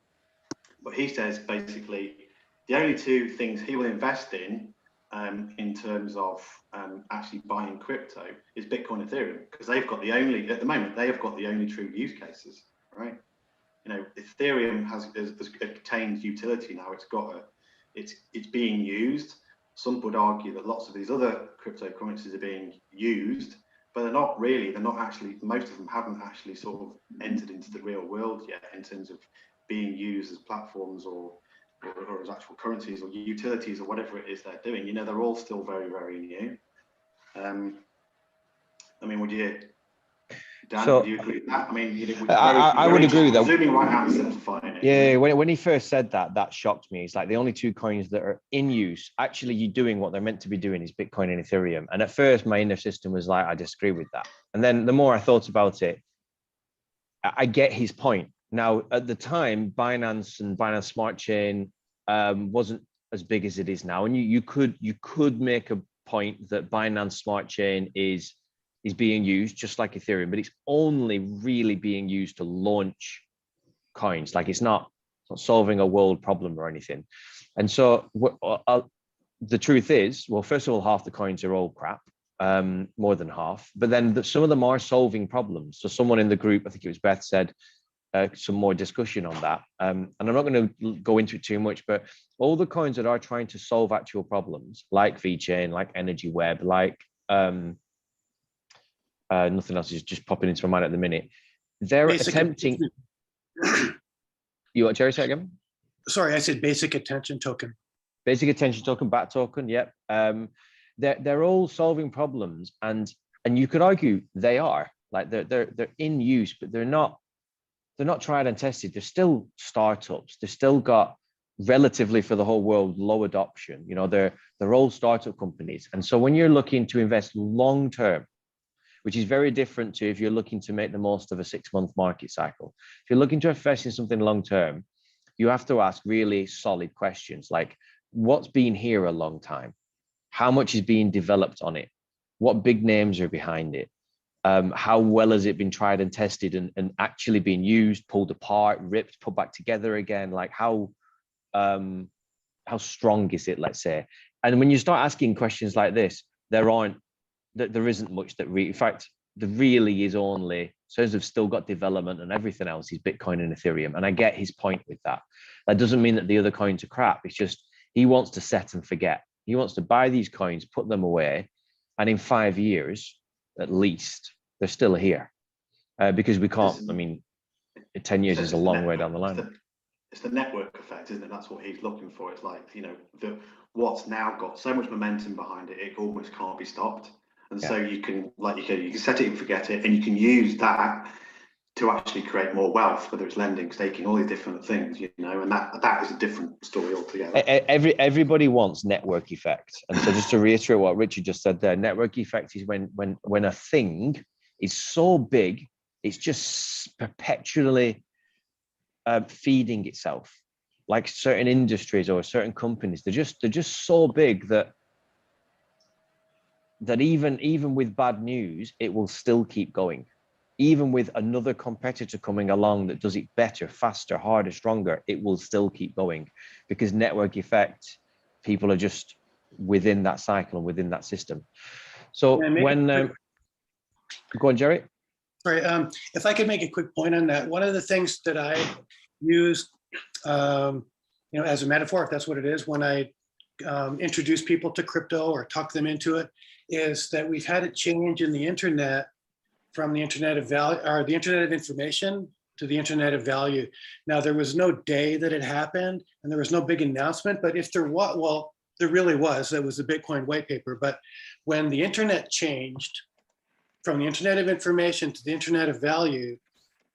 But he says basically the only two things he will invest in terms of actually buying crypto is Bitcoin and Ethereum, because at the moment they have got the only true use cases, right? Ethereum has attained utility now. It's being used. Some would argue that lots of these other cryptocurrencies are being used, but they're not actually, most of them haven't actually sort of entered into the real world yet in terms of being used as platforms or as actual currencies or utilities or whatever it is they're doing. They're all still very, very new. Would you, Dan, would you agree with that? I would agree with that. Zooming right now and simplifying it. Yeah, when he first said that shocked me. It's like the only two coins that are in use, actually you doing what they're meant to be doing, is Bitcoin and Ethereum. And at first my inner system was like, I disagree with that. And then the more I thought about it, I get his point. Now, at the time, Binance and Binance Smart Chain wasn't as big as it is now, and you could make a point that Binance Smart Chain is being used just like Ethereum, but it's only really being used to launch coins. Like it's not solving a world problem or anything. And so the truth is, well, first of all, half the coins are all crap. More than half, but then some of them are solving problems. So someone in the group, I think it was Beth, said some more discussion on that. And I'm not going to go into it too much, but all the coins that are trying to solve actual problems, like VeChain, like Energy Web, like nothing else is just popping into my mind at the minute. They're attempting. You want Jerry say again? Sorry, I said basic attention token. Basic attention token, BAT token. Yep. They're all solving problems, and you could argue they are, like they're in use, but they're not tried and tested. They're still startups. They've still got, relatively for the whole world, low adoption. They're all startup companies. And so when you're looking to invest long term, which is very different to if you're looking to make the most of a 6-month market cycle, if you're looking to invest in something long term, you have to ask really solid questions like, what's been here a long time? How much is being developed on it? What big names are behind it? How well has it been tried and tested and actually been used, pulled apart, ripped, put back together again? Like how strong is it, let's say? And when you start asking questions like this, there isn't much that in fact, there really is only, so they've still got development, and everything else is Bitcoin and Ethereum. And I get his point with that. That doesn't mean that the other coins are crap. It's just, he wants to set and forget. He wants to buy these coins, put them away, and in 5 years, at least, they're still here. Because we can't, 10 years So is it's a the long way net- down the it's line. it's the network effect, isn't it? That's what he's looking for. It's like, what's now got so much momentum behind it, it almost can't be stopped. And so you can, like you can set it and forget it, and you can use that to actually create more wealth, whether it's lending, staking, all these different things, and that is a different story altogether. Everybody wants network effect. And so just to reiterate what Richard just said there, network effect is when a thing is so big, it's just perpetually feeding itself. Like certain industries or certain companies, they're just so big that even with bad news, it will still keep going. Even with another competitor coming along that does it better, faster, harder, stronger, it will still keep going, because network effect, people are just within that cycle and within that system. So go on, Jerry. Sorry, if I could make a quick point on that. One of the things that I use, as a metaphor, if that's what it is, when I introduce people to crypto or talk them into it, is that we've had a change in the internet from the internet of value, or the internet of information, to the internet of value. Now, there was no day that it happened, and there was no big announcement, but if there was, well, there really was. That was the Bitcoin white paper. But when the internet changed from the internet of information to the internet of value,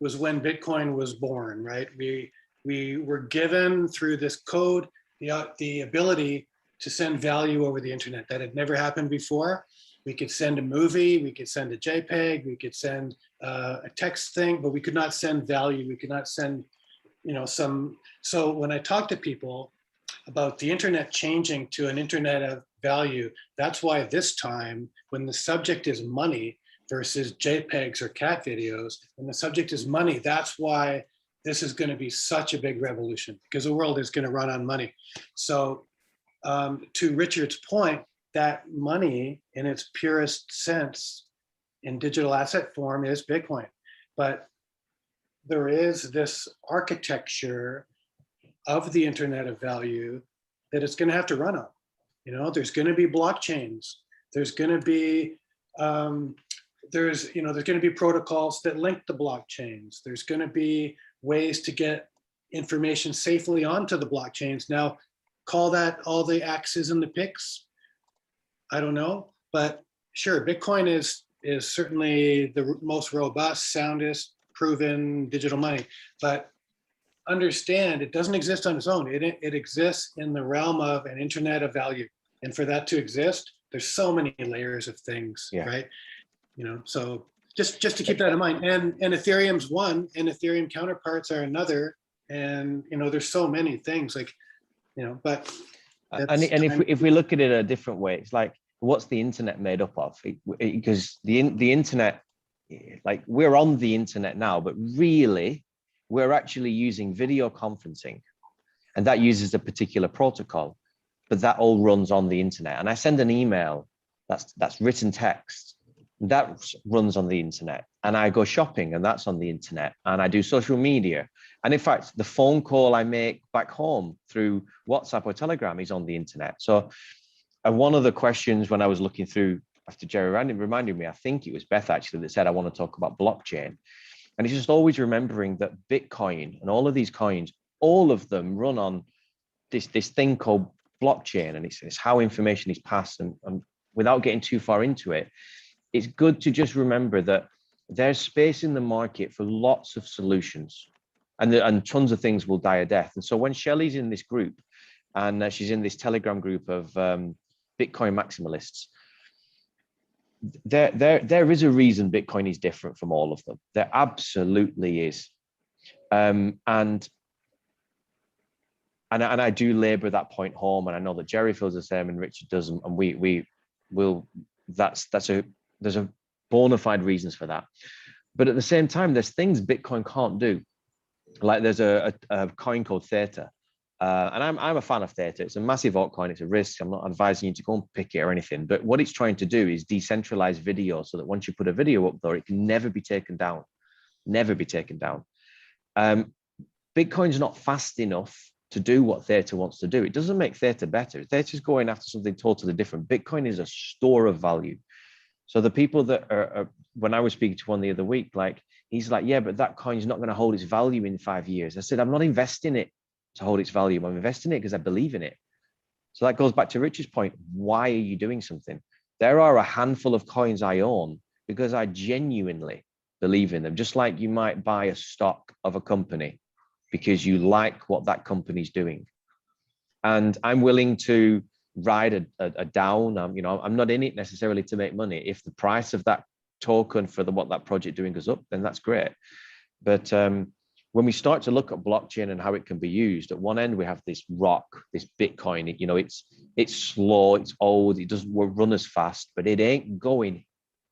was when Bitcoin was born, right? We were given through this code the ability to send value over the internet. That had never happened before. We could send a movie, we could send a JPEG, we could send a text thing, but we could not send value. We could not send, so when I talk to people about the internet changing to an internet of value, that's why this time, when the subject is money versus JPEGs or cat videos, when the subject is money, that's why this is going to be such a big revolution, because the world is going to run on money. So to Richard's point, that money in its purest sense in digital asset form is Bitcoin. But there is this architecture of the internet of value that it's going to have to run on. There's going to be blockchains. There's going to be there's going to be protocols that link the blockchains. There's going to be ways to get information safely onto the blockchains. Now, call that all the X's and the picks. I don't know, but sure, Bitcoin is certainly the most robust, soundest, proven digital money. But understand, it doesn't exist on its own. It exists in the realm of an internet of value. And for that to exist, there's so many layers of things, right? So just to keep that in mind. And Ethereum's one, and Ethereum counterparts are another. And there's so many things but. And if we look at it a different way, it's like, what's the internet made up of? Because the internet, like, we're on the internet now, but really we're actually using video conferencing, and that uses a particular protocol, but that all runs on the internet. And I send an email that's written text that runs on the internet, and I go shopping, and that's on the internet, and I do social media. And in fact, the phone call I make back home through WhatsApp or Telegram is on the internet. So one of the questions when I was looking through after Jerry reminded me, I think it was Beth actually that said, I want to talk about blockchain. And it's just always remembering that Bitcoin and all of these coins, all of them run on this thing called blockchain, and it's how information is passed. And without getting too far into it, it's good to just remember that there's space in the market for lots of solutions, and tons of things will die a death. And so when Shelley's in this group, and she's in this Telegram group of Bitcoin maximalists, there is a reason Bitcoin is different from all of them. There absolutely is. And I do labor that point home, and I know that Jerry feels the same and Richard does, and we will, there's a bona fide reasons for that. But at the same time, there's things Bitcoin can't do. Like there's a coin called Theta. And I'm a fan of Theta. It's a massive altcoin. It's a risk. I'm not advising you to go and pick it or anything. But what it's trying to do is decentralize video, so that once you put a video up there, it can never be taken down. Never be taken down. Bitcoin's not fast enough to do what Theta wants to do. It doesn't make Theta better. Theta's going after something totally different. Bitcoin is a store of value. So the people that are when I was speaking to one the other week, like he's like, yeah, but that coin's not going to hold its value in 5 years. I said, I'm not investing it to hold its value. I'm investing it because I believe in it. So that goes back to Richard's point. Why are you doing something? There are a handful of coins I own because I genuinely believe in them. Just like you might buy a stock of a company because you like what that company's doing. And I'm willing to ride a down. I'm not in it necessarily to make money. If the price of that token for what that project doing goes up, then that's great. But when we start to look at blockchain and how it can be used, at one end we have this rock, this Bitcoin. It's slow, it's old, it doesn't run as fast, but it ain't going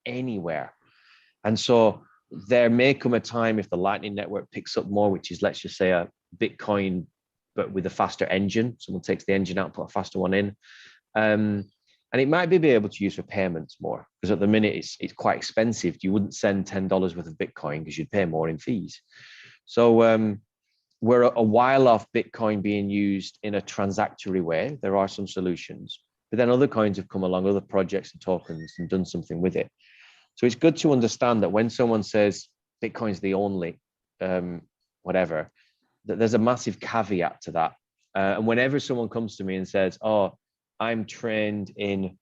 anywhere. And so there may come a time if the Lightning Network picks up more, which is, let's just say, a Bitcoin but with a faster engine. Someone takes the engine out, put a faster one in. And it might be able to use for payments more, because at the minute it's quite expensive. You wouldn't send $10 worth of Bitcoin because you'd pay more in fees. So we're a while off Bitcoin being used in a transactory way. There are some solutions, but then other coins have come along, other projects and tokens, and done something with it. So it's good to understand that when someone says Bitcoin's the only whatever, that there's a massive caveat to that. And whenever someone comes to me and says, oh, I'm trained in,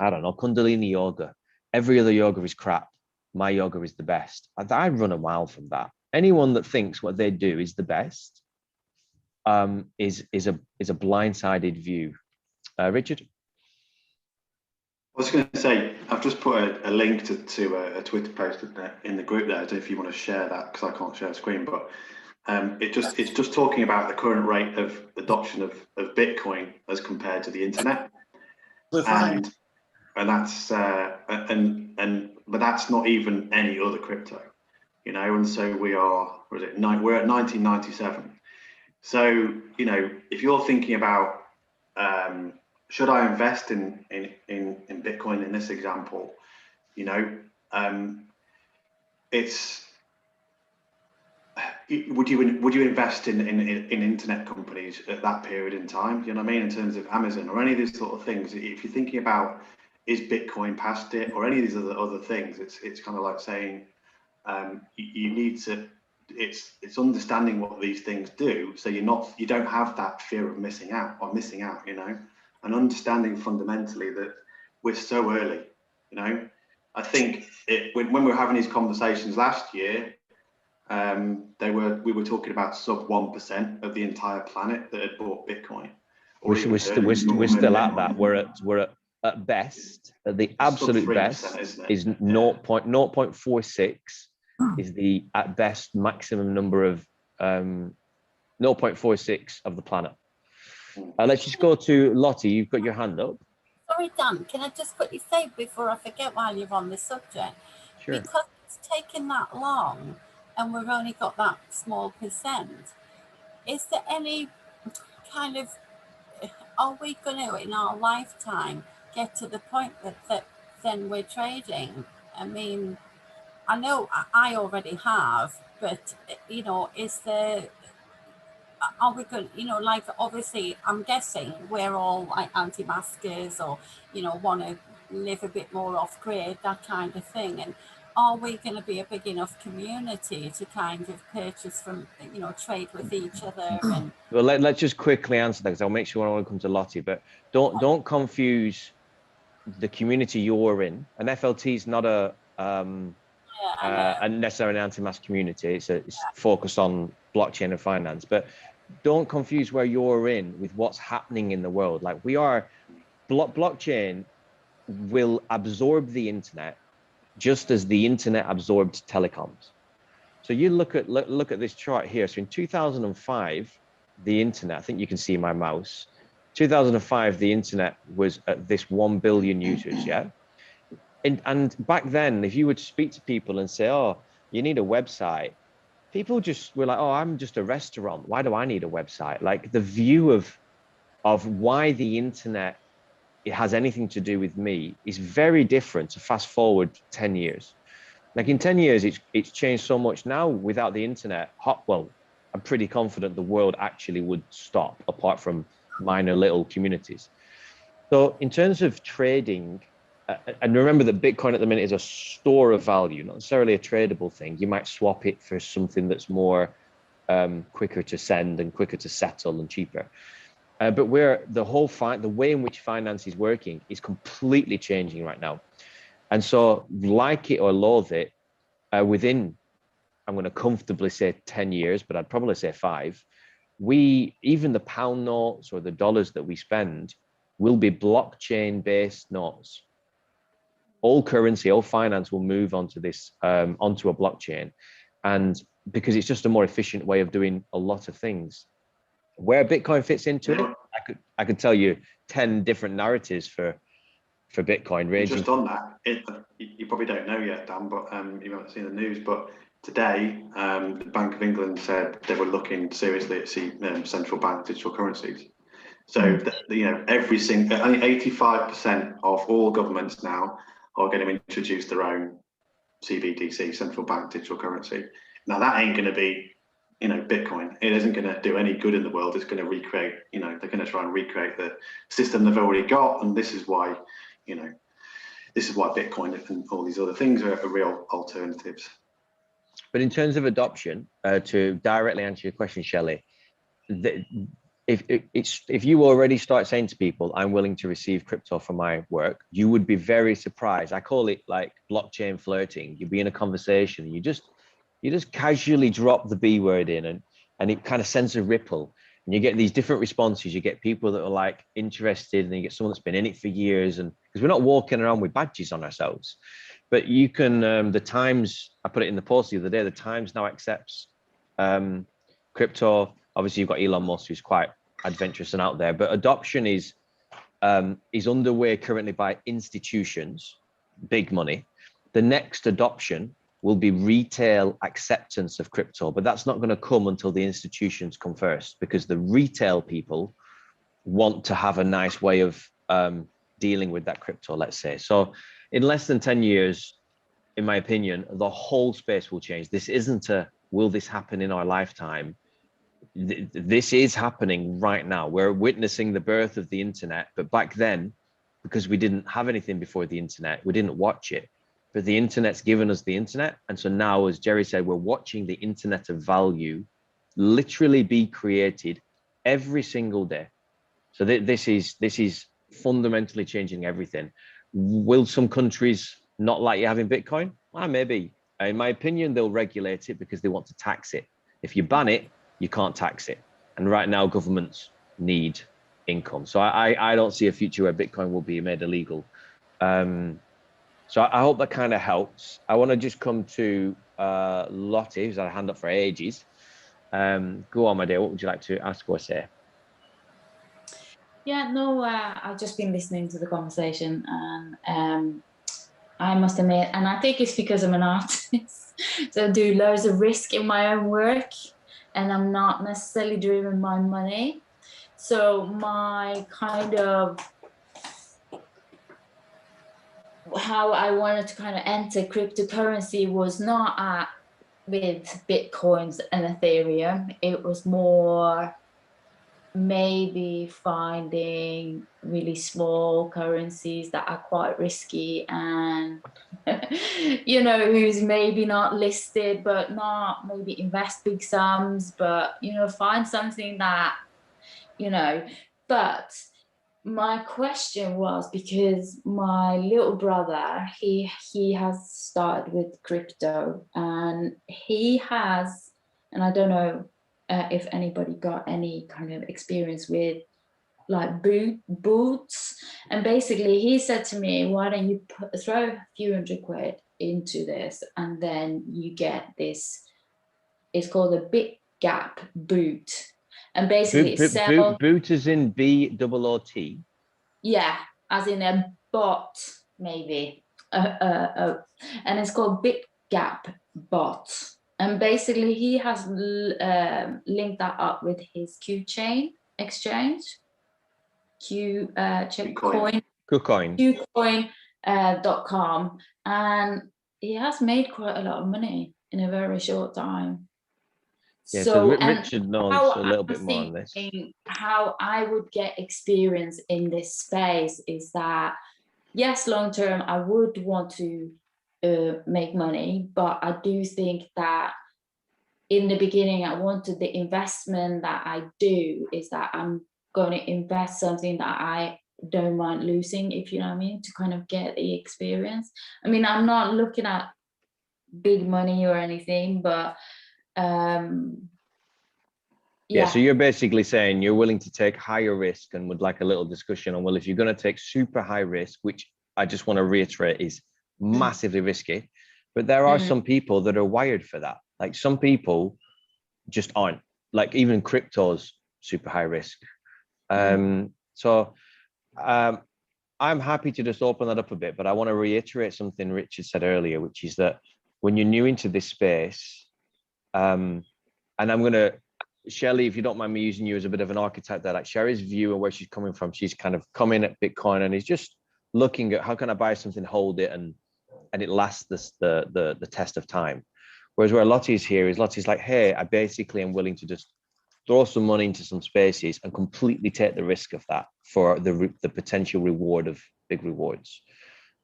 I don't know, Kundalini yoga, every other yoga is crap, my yoga is the best, I run a mile from that. Anyone that thinks what they do is the best is a blindsided view. Richard? I was going to say, I've just put a link to a Twitter post in the group there. I don't know if you want to share that, because I can't share a screen, but it's just talking about the current rate of adoption of Bitcoin as compared to the internet. And that's but that's not even any other crypto, and so we're at 1997. So, if you're thinking about should I invest in Bitcoin in this example, it's would you invest in internet companies at that period in time? You know what I mean? In terms of Amazon or any of these sort of things, if you're thinking about is Bitcoin past it or any of these other things, it's kind of like saying you need to. It's understanding what these things do, so you don't have that fear of missing out, and understanding fundamentally that we're so early. I think when we were having these conversations last year, we were talking about sub 1% of the entire planet that had bought Bitcoin. We're still at that. We're at best, at the absolute best is 0.46 is the at best maximum number of 0.46 of the planet. Let's just go to Lottie. You've got your hand up. Sorry, Dan, can I just quickly say before I forget while you're on the subject? Sure. Because it's taken that long and we've only got that small percent, is there any kind of, are we going to in our lifetime get to the point that then we're trading? I mean, I know I already have, but is there, are we going, like obviously I'm guessing we're all like anti-maskers or, want to live a bit more off grid, that kind of thing. And are we going to be a big enough community to kind of purchase from, trade with each other? And well, let's just quickly answer that, because I'll make sure I want to come to Lottie, but don't confuse the community you're in. An FLT is not a necessarily an anti-mask community. It's focused on blockchain and finance, but don't confuse where you're in with what's happening in the world. Like blockchain will absorb the internet just as the internet absorbed telecoms. So you look at this chart here. So in 2005, the internet, I think you can see my mouse, 2005, the internet was at this 1 billion users, yeah? And back then, if you would speak to people and say, oh, you need a website, people just were like, oh, I'm just a restaurant. Why do I need a website? Like the view of why the internet it has anything to do with me is very different to fast forward 10 years. Like in 10 years, it's changed so much now. Without the internet, well, I'm pretty confident the world actually would stop, apart from minor little communities. So in terms of trading, and remember that Bitcoin at the minute is a store of value, not necessarily a tradable thing. You might swap it for something that's more quicker to send and quicker to settle and cheaper. But where the way in which finance is working is completely changing right now. And so, like it or loathe it, within, I'm going to comfortably say 10 years, but I'd probably say 5, even the pound notes or the dollars that we spend will be blockchain-based notes. All currency, all finance will move onto this, onto a blockchain. And because it's just a more efficient way of doing a lot of things. Where Bitcoin fits into it, I could tell you 10 different narratives for Bitcoin ranging. Just on that, you probably don't know yet, Dan, but you haven't seen the news. But today, the Bank of England said they were looking seriously at central bank digital currencies. So every single, I think 85% of all governments now are going to introduce their own CBDC, central bank digital currency. Now that ain't going to be Bitcoin. It isn't going to do any good in the world. It's going to recreate, they're going to try and recreate the system they've already got. And this is why, Bitcoin and all these other things are real alternatives. But in terms of adoption, to directly answer your question, Shelley, if you already start saying to people, I'm willing to receive crypto for my work, you would be very surprised. I call it like blockchain flirting. You'd be in a conversation, you just casually drop the B word in, and it kind of sends a ripple, and you get these different responses. You get people that are like interested, and you get someone that's been in it for years, and because we're not walking around with badges on ourselves. But you can, the Times, I put it in the post the other day, the Times now accepts crypto. Obviously you've got Elon Musk, who's quite adventurous and out there, but adoption is underway currently by institutions, big money. The next adoption will be retail acceptance of crypto, but that's not going to come until the institutions come first, because the retail people want to have a nice way of dealing with that crypto, let's say. So in less than 10 years, in my opinion, the whole space will change. This isn't will this happen in our lifetime? This is happening right now. We're witnessing the birth of the internet, but back then, because we didn't have anything before the internet, we didn't watch it. But the internet's given us the internet. And so now, as Jerry said, we're watching the internet of value literally be created every single day. So this is fundamentally changing everything. Will some countries not like you having Bitcoin? Well, maybe. In my opinion, they'll regulate it because they want to tax it. If you ban it, you can't tax it. And right now, governments need income. So I don't see a future where Bitcoin will be made illegal. So I hope that kind of helps. I want to just come to Lottie, who's had a hand up for ages. Go on, my dear. What would you like to ask or say? Yeah, no, I've just been listening to the conversation, and I must admit, and I think it's because I'm an artist, so I do loads of risk in my own work, and I'm not necessarily driven by money. So my kind of how I wanted to kind of enter cryptocurrency was not with Bitcoins and Ethereum. It was more maybe finding really small currencies that are quite risky and who's maybe not listed, but not maybe invest big sums, but find something that but my question was, because my little brother, he has started with crypto, and he has, and I don't know if anybody got any kind of experience with like boots, and basically he said to me, why don't you throw a few £100 into this, and then you get this, it's called a big gap boot, and basically boot as in BOOT. Yeah, as in a bot, maybe. And it's called Big Gap Bot. And basically he has linked that up with his Qchain exchange. Qcoin.com. And he has made quite a lot of money in a very short time. Yeah, so Richard knows a little bit more on this. How I would get experience in this space is that yes, long term, I would want to make money, but I do think that in the beginning, I wanted the investment that I do is that I'm going to invest something that I don't mind losing, if you know what I mean, to kind of get the experience. I mean, I'm not looking at big money or anything, but yeah, so you're basically saying you're willing to take higher risk and would like a little discussion on, well, if you're going to take super high risk, which I just want to reiterate is massively risky, but there are some people that are wired for that. Like some people just aren't, like even cryptos, super high risk. So I'm happy to just open that up a bit, but I want to reiterate something Richard said earlier, which is that when you're new into this space, and I'm going to, Shelley, if you don't mind me using you as a bit of an architect there, like Sherry's view and where she's coming from, she's kind of coming at Bitcoin and is just looking at how can I buy something, hold it, and it lasts the test of time. Whereas where Lottie's here is Lottie's like, hey, I basically am willing to just throw some money into some spaces and completely take the risk of that for the potential reward of big rewards.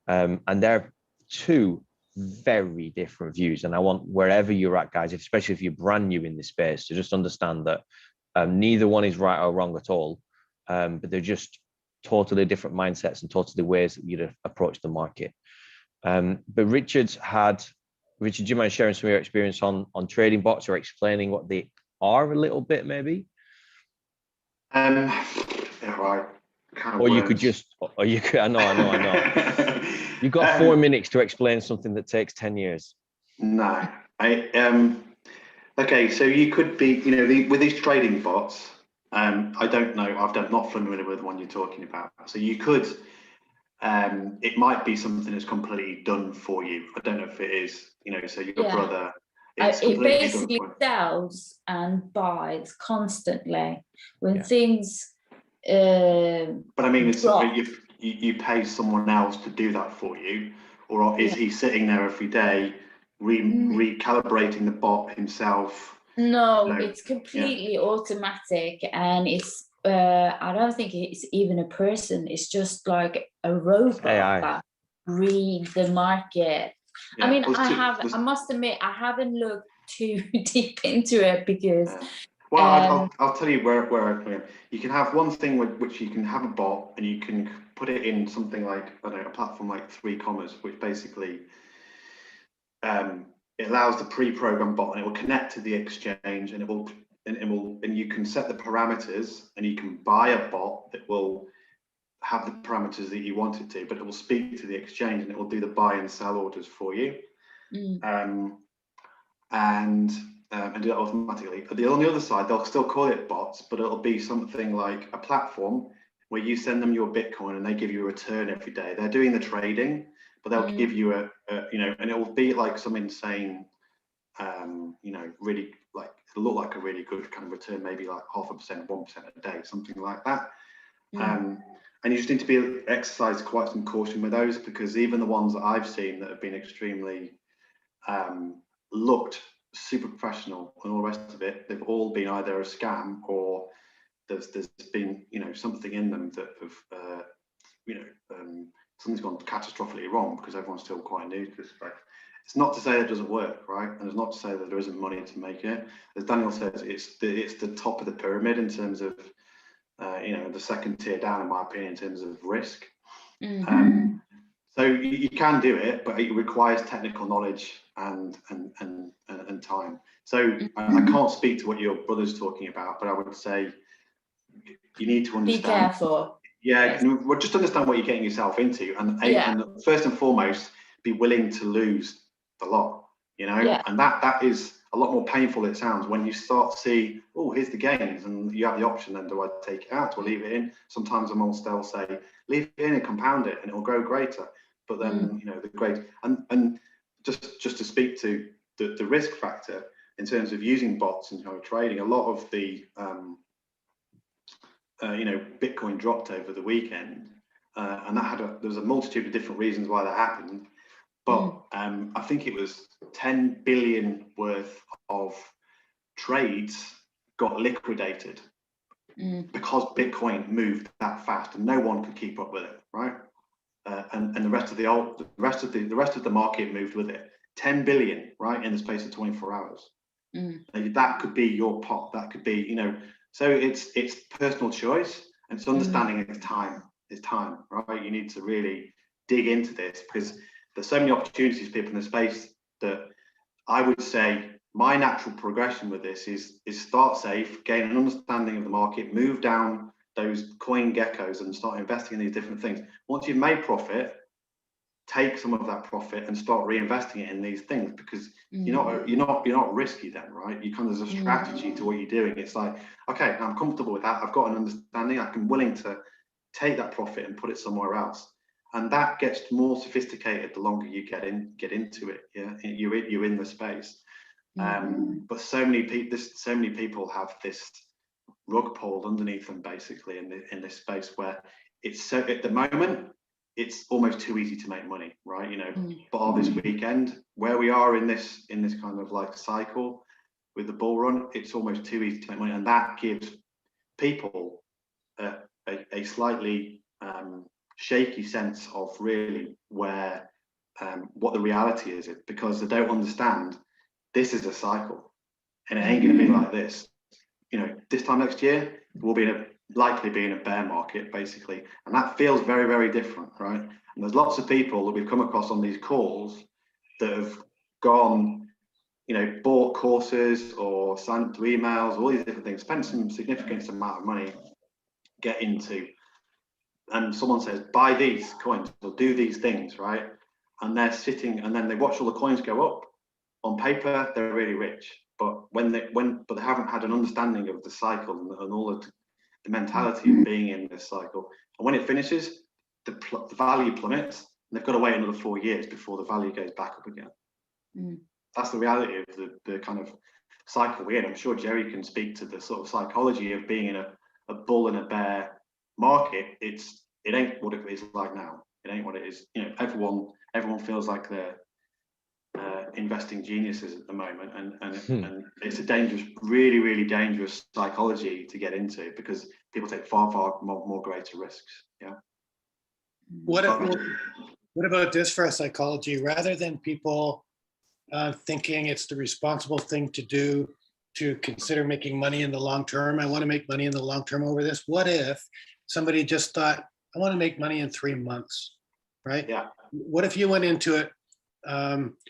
And they're two very different views. And I want wherever you're at, guys, especially if you're brand new in this space, to just understand that neither one is right or wrong at all, but they're just totally different mindsets and totally ways that you'd approach the market. But Richard, do you mind sharing some of your experience on trading bots or explaining what they are a little bit, maybe? Yeah, right. Or you could just, or you could, I know. You've got 4 minutes to explain something that takes 10 years. No, okay, so you could be, you know, with these trading bots, I don't know, I'm not familiar with the one you're talking about. So you could, it might be something that's completely done for you. I don't know if it is, you know, so your brother, it basically sells and buys constantly when things but I mean, it's you pay someone else to do that for you, or is he sitting there every day recalibrating the bot himself? No, it's completely automatic, and it's I don't think it's even a person, it's just like a robot that reads the market. I mean, I must admit, I haven't looked too deep into it because well, I'll tell you where I am. You can have one thing which you can have a bot and you can put it in something like, I don't know, a platform like 3Commas, which basically it allows the pre-programmed bot and it will connect to the exchange and you can set the parameters and you can buy a bot that will have the parameters that you want it to, but it will speak to the exchange and it will do the buy and sell orders for you. And do it automatically. But on the other side, they'll still call it bots, but it'll be something like a platform where you send them your Bitcoin and they give you a return every day. They're doing the trading, but they'll give you a you know, and it will be like some insane, you know, really like, it'll look like a really good kind of return, maybe like 0.5%, 1% a day, something like that. And you just need to be exercise quite some caution with those, because even the ones that I've seen that have been extremely looked super professional and all the rest of it, they've all been either a scam or there's been, you know, something in them that have you know, something's gone catastrophically wrong because everyone's still quite new to this space. It's not to say it doesn't work, right? And it's not to say that there isn't money to make it. As Daniel says, it's the top of the pyramid in terms of you know, the second tier down, in my opinion, in terms of risk. So you can do it, but it requires technical knowledge and time. So I can't speak to what your brother's talking about, but I would say you need to understand. Be careful. Yeah, well, just understand what you're getting yourself into, and first and foremost, be willing to lose the lot. You know, and that is a lot more painful than it sounds when you start to see, oh, here's the gains, and you have the option then, do I take it out or leave it in? Sometimes they'll say, leave it in and compound it and it'll grow greater. But then, you know, the great, and just to speak to the risk factor in terms of using bots and trading, a lot of the, you know, Bitcoin dropped over the weekend, and there was a multitude of different reasons why that happened. But I think it was 10 billion worth of trades got liquidated because Bitcoin moved that fast and no one could keep up with it, right? and the rest of the market moved with it. 10 billion, right, in the space of 24 hours. That could be your pot. That could be, you know. So it's personal choice, and it's understanding it's time. It's time, right? You need to really dig into this because there's so many opportunities, people in the space, that I would say my natural progression with this is start safe, gain an understanding of the market, move down those coin geckos and start investing in these different things. Once you've made profit, take some of that profit and start reinvesting it in these things, because you're not risky then, right? You kind of, there's a strategy to what you're doing. It's like, okay, I'm comfortable with that. I've got an understanding. I'm willing to take that profit and put it somewhere else. And that gets more sophisticated the longer you get into it. Yeah, you're in the space. But so many people have this rug pulled underneath them, basically, in this space where it's so, at the moment, it's almost too easy to make money, right? You know, bar this weekend, where we are in this kind of like cycle with the bull run, it's almost too easy to make money, and that gives people a slightly shaky sense of really where what the reality is, because they don't understand this is a cycle and it ain't going to be like this. You know, this time next year we'll be likely be in a bear market, basically, and that feels very, very different, right? And there's lots of people that we've come across on these calls that have gone, you know, bought courses or signed up to emails, all these different things, spent some significant amount of money, get into, and someone says, buy these coins or do these things, right? And they're sitting, and then they watch all the coins go up. On paper, they're really rich, but they haven't had an understanding of the cycle and all of the mentality of being in this cycle. And when it finishes, the value plummets, and they've got to wait another 4 years before the value goes back up again. That's the reality of the kind of cycle we're in. I'm sure Jerry can speak to the sort of psychology of being in a bull and a bear market. It ain't what it is like now. It ain't what it is. You know, everyone feels like they're investing geniuses at the moment, and it's a dangerous, really, really dangerous psychology to get into, because people take far more greater risks. Yeah. What about this for a psychology? Rather than people thinking it's the responsible thing to do to consider making money in the long term, I want to make money in the long term over this. What if somebody just thought, I want to make money in 3 months, right? Yeah. What if you went into it?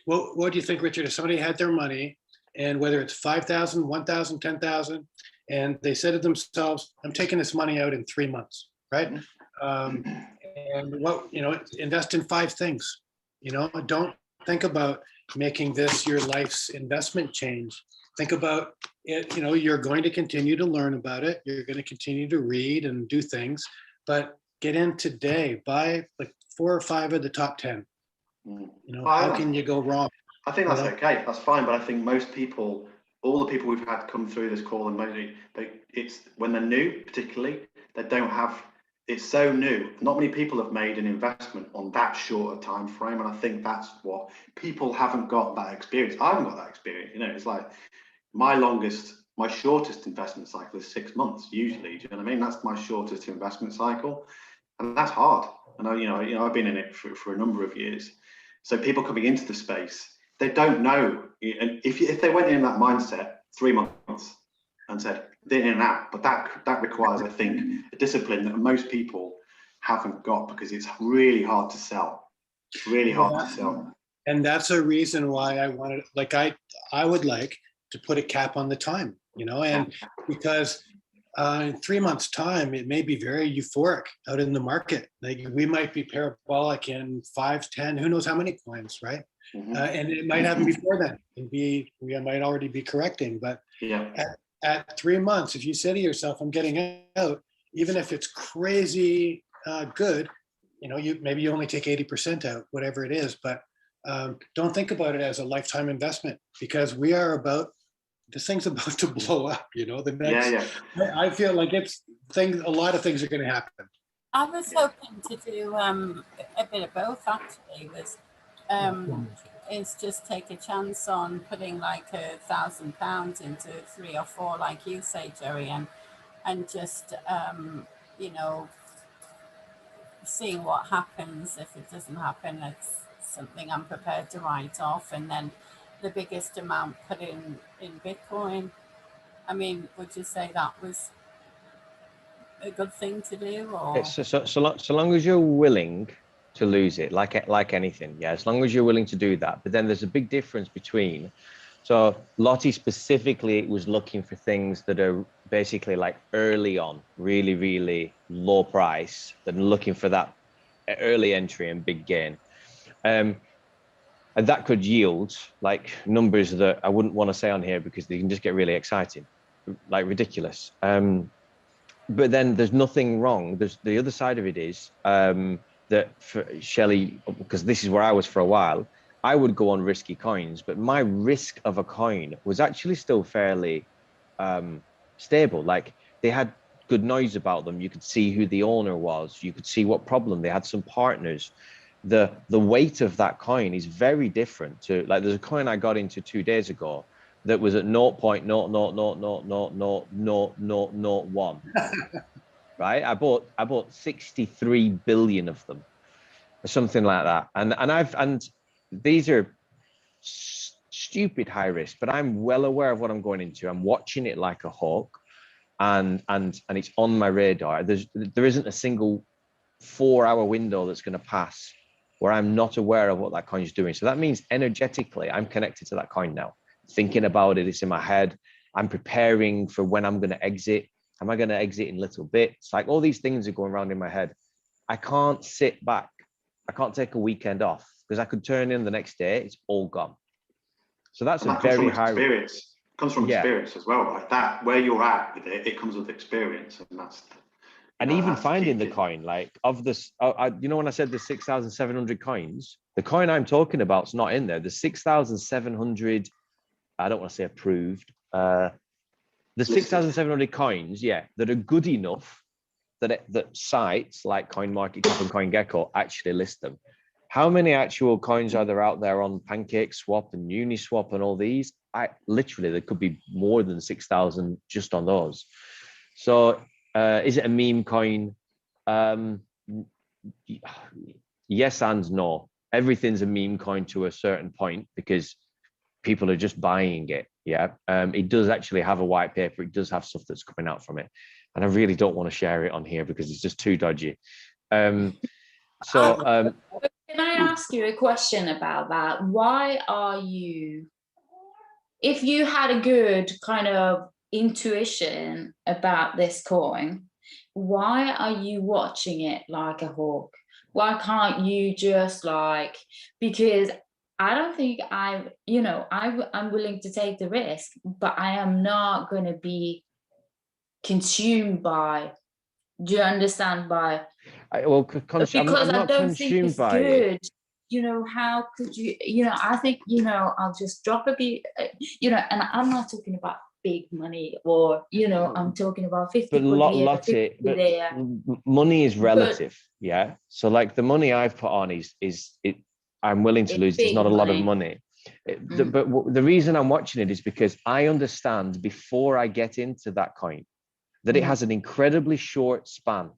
What do you think, Richard, if somebody had their money, and whether it's 5,000, 1,000, 10,000, and they said to themselves, I'm taking this money out in 3 months, right? And invest in 5 things, don't think about making this your life's investment change. Think about it, you're going to continue to learn about it. You're going to continue to read and do things, but get in today, buy like 4 or 5 of the top 10. How can you go wrong? I think that's okay. That's fine. But I think most people, all the people we've had come through this call, and it's when they're new, particularly, they don't have. It's so new. Not many people have made an investment on that short a time frame, and I think that's what people haven't got that experience. I haven't got that experience. It's like my shortest investment cycle is 6 months usually. Do you know what I mean? That's my shortest investment cycle, and that's hard. And I've been in it for a number of years. So people coming into the space, they don't know. And if they went in that mindset 3 months and said in and out, but that requires, I think, a discipline that most people haven't got, because it's really hard to sell. It's really hard to sell. And that's a reason why I wanted, I would like to put a cap on the time, and because in 3 months' time, it may be very euphoric out in the market. Like we might be parabolic in 5, 10, who knows how many coins, right? And it might happen before then, and we might already be correcting. But at 3 months, if you say to yourself, "I'm getting out," even if it's crazy good, maybe you only take 80% out, whatever it is. But don't think about it as a lifetime investment, because this thing's about to blow up, the next, I feel like a lot of things are going to happen. I was hoping to do a bit of both, actually, is just take a chance on putting like £1,000 into 3 or 4, like you say, Jerry, and just, seeing what happens. If it doesn't happen, it's something I'm prepared to write off, and then the biggest amount put in Bitcoin. I mean, would you say that was a good thing to do? Or So long as you're willing to lose it, like anything, yeah, as long as you're willing to do that. But then there's a big difference between, so Lottie specifically was looking for things that are basically like early on, really, really low price, than looking for that early entry and big gain. And that could yield like numbers that I wouldn't want to say on here because they can just get really exciting, like ridiculous. But then there's nothing wrong. There's the other side of it is that for Shelley, because this is where I was for a while, I would go on risky coins, but my risk of a coin was actually still fairly stable. Like they had good noise about them. You could see who the owner was. You could see what problem they had. Some partners. The weight of that coin is very different to, like, there's a coin I got into 2 days ago that was at 0.000000001. Right? I bought 63 billion of them, or something like that. And these are stupid high risk, but I'm well aware of what I'm going into. I'm watching it like a hawk, and it's on my radar. There isn't a single 4-hour window that's going to pass where I'm not aware of what that coin is doing. So that means energetically, I'm connected to that coin now, thinking about it. It's in my head. I'm preparing for when I'm going to exit. Am I going to exit in little bits? Like all these things are going around in my head. I can't sit back. I can't take a weekend off because I could turn in the next day. It's all gone. So that's a very high experience. It comes from experience as well, like that. Where you're at with it, it comes with experience, and that's. And even finding the coin, like of this, you know, when I said the 6,700 coins, the coin I'm talking about is not in there. The 6,700, I don't want to say approved, the 6,700 coins, yeah, that are good enough that sites like CoinMarketCap and CoinGecko actually list them. How many actual coins are there out there on PancakeSwap and Uniswap and all these? Literally, there could be more than 6,000 just on those. So is it a meme coin? Yes and no. Everything's a meme coin to a certain point because people are just buying it. Yeah. It does actually have a white paper. It does have stuff that's coming out from it. And I really don't want to share it on here because it's just too dodgy. Can I ask you a question about that? Why are you, if you had a good kind of intuition about this coin, why are you watching it like a hawk? Why can't you just like, because I don't think I'm willing to take the risk, but I am not going to be consumed by, do you understand, by, because I don't think it's good. You know, how could you, I think, I'll just drop a bit, and I'm not talking about big money or, I'm talking about 50 but there. Money is relative. Yeah. So like the money I've put on is I'm willing to lose. It's not a lot of money. But the reason I'm watching it is because I understand before I get into that coin that it has an incredibly short span.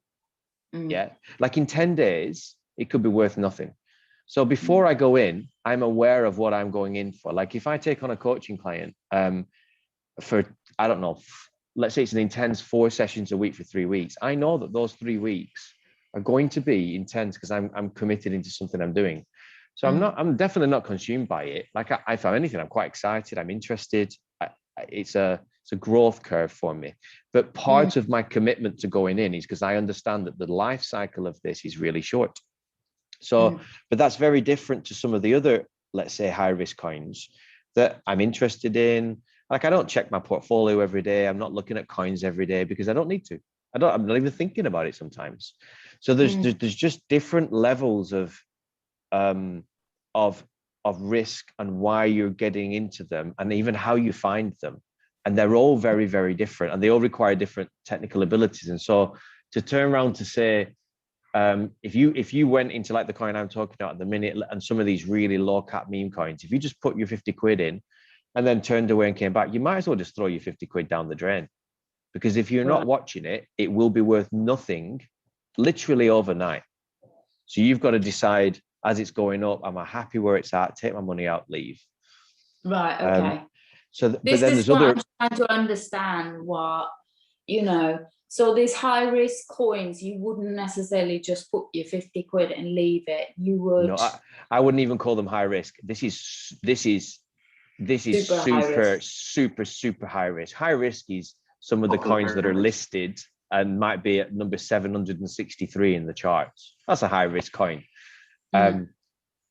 Yeah. Like in 10 days, it could be worth nothing. So before I go in, I'm aware of what I'm going in for. Like if I take on a coaching client for, I don't know, let's say it's an intense 4 sessions a week for 3 weeks. I know that those 3 weeks are going to be intense because I'm committed into something I'm doing. So I'm definitely not consumed by it. Like if I'm anything, I'm quite excited. I'm interested. It's a growth curve for me. But part of my commitment to going in is because I understand that the life cycle of this is really short. So, but that's very different to some of the other, let's say, high risk coins that I'm interested in. Like I don't check my portfolio every day. I'm not looking at coins every day because I don't need to. I'm not even thinking about it sometimes. So there's just different levels of risk and why you're getting into them and even how you find them. And they're all very, very different and they all require different technical abilities. And so to turn around to say, if you went into like the coin I'm talking about at the minute and some of these really low cap meme coins, if you just put your 50 quid in and then turned away and came back, you might as well just throw your 50 quid down the drain. Because if you're not watching it, it will be worth nothing literally overnight. So you've got to decide as it's going up, am I happy where it's at? Take my money out, leave. Right. Okay. But This then is there's what other. I'm trying to understand. What, you know, so these high risk coins, you wouldn't necessarily just put your 50 quid and leave it. You would. No, I wouldn't even call them high risk. This is super high risk. High risk is some of the coins that are listed and might be at number 763 in the charts. That's a high risk coin.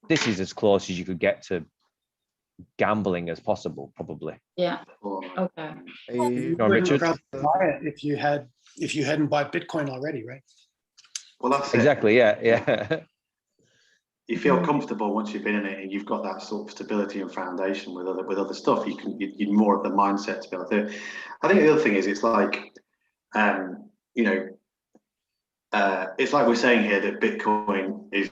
This is as close as you could get to gambling as possible, probably. Yeah. Okay. You No, wouldn't Richard? probably buy it if you hadn't bought Bitcoin already, right? Well, that's exactly. Yeah. You feel comfortable once you've been in it, and you've got that sort of stability and foundation with other stuff. You're more of the mindset to be able to do it. I think the other thing is, it's like, it's like we're saying here that Bitcoin is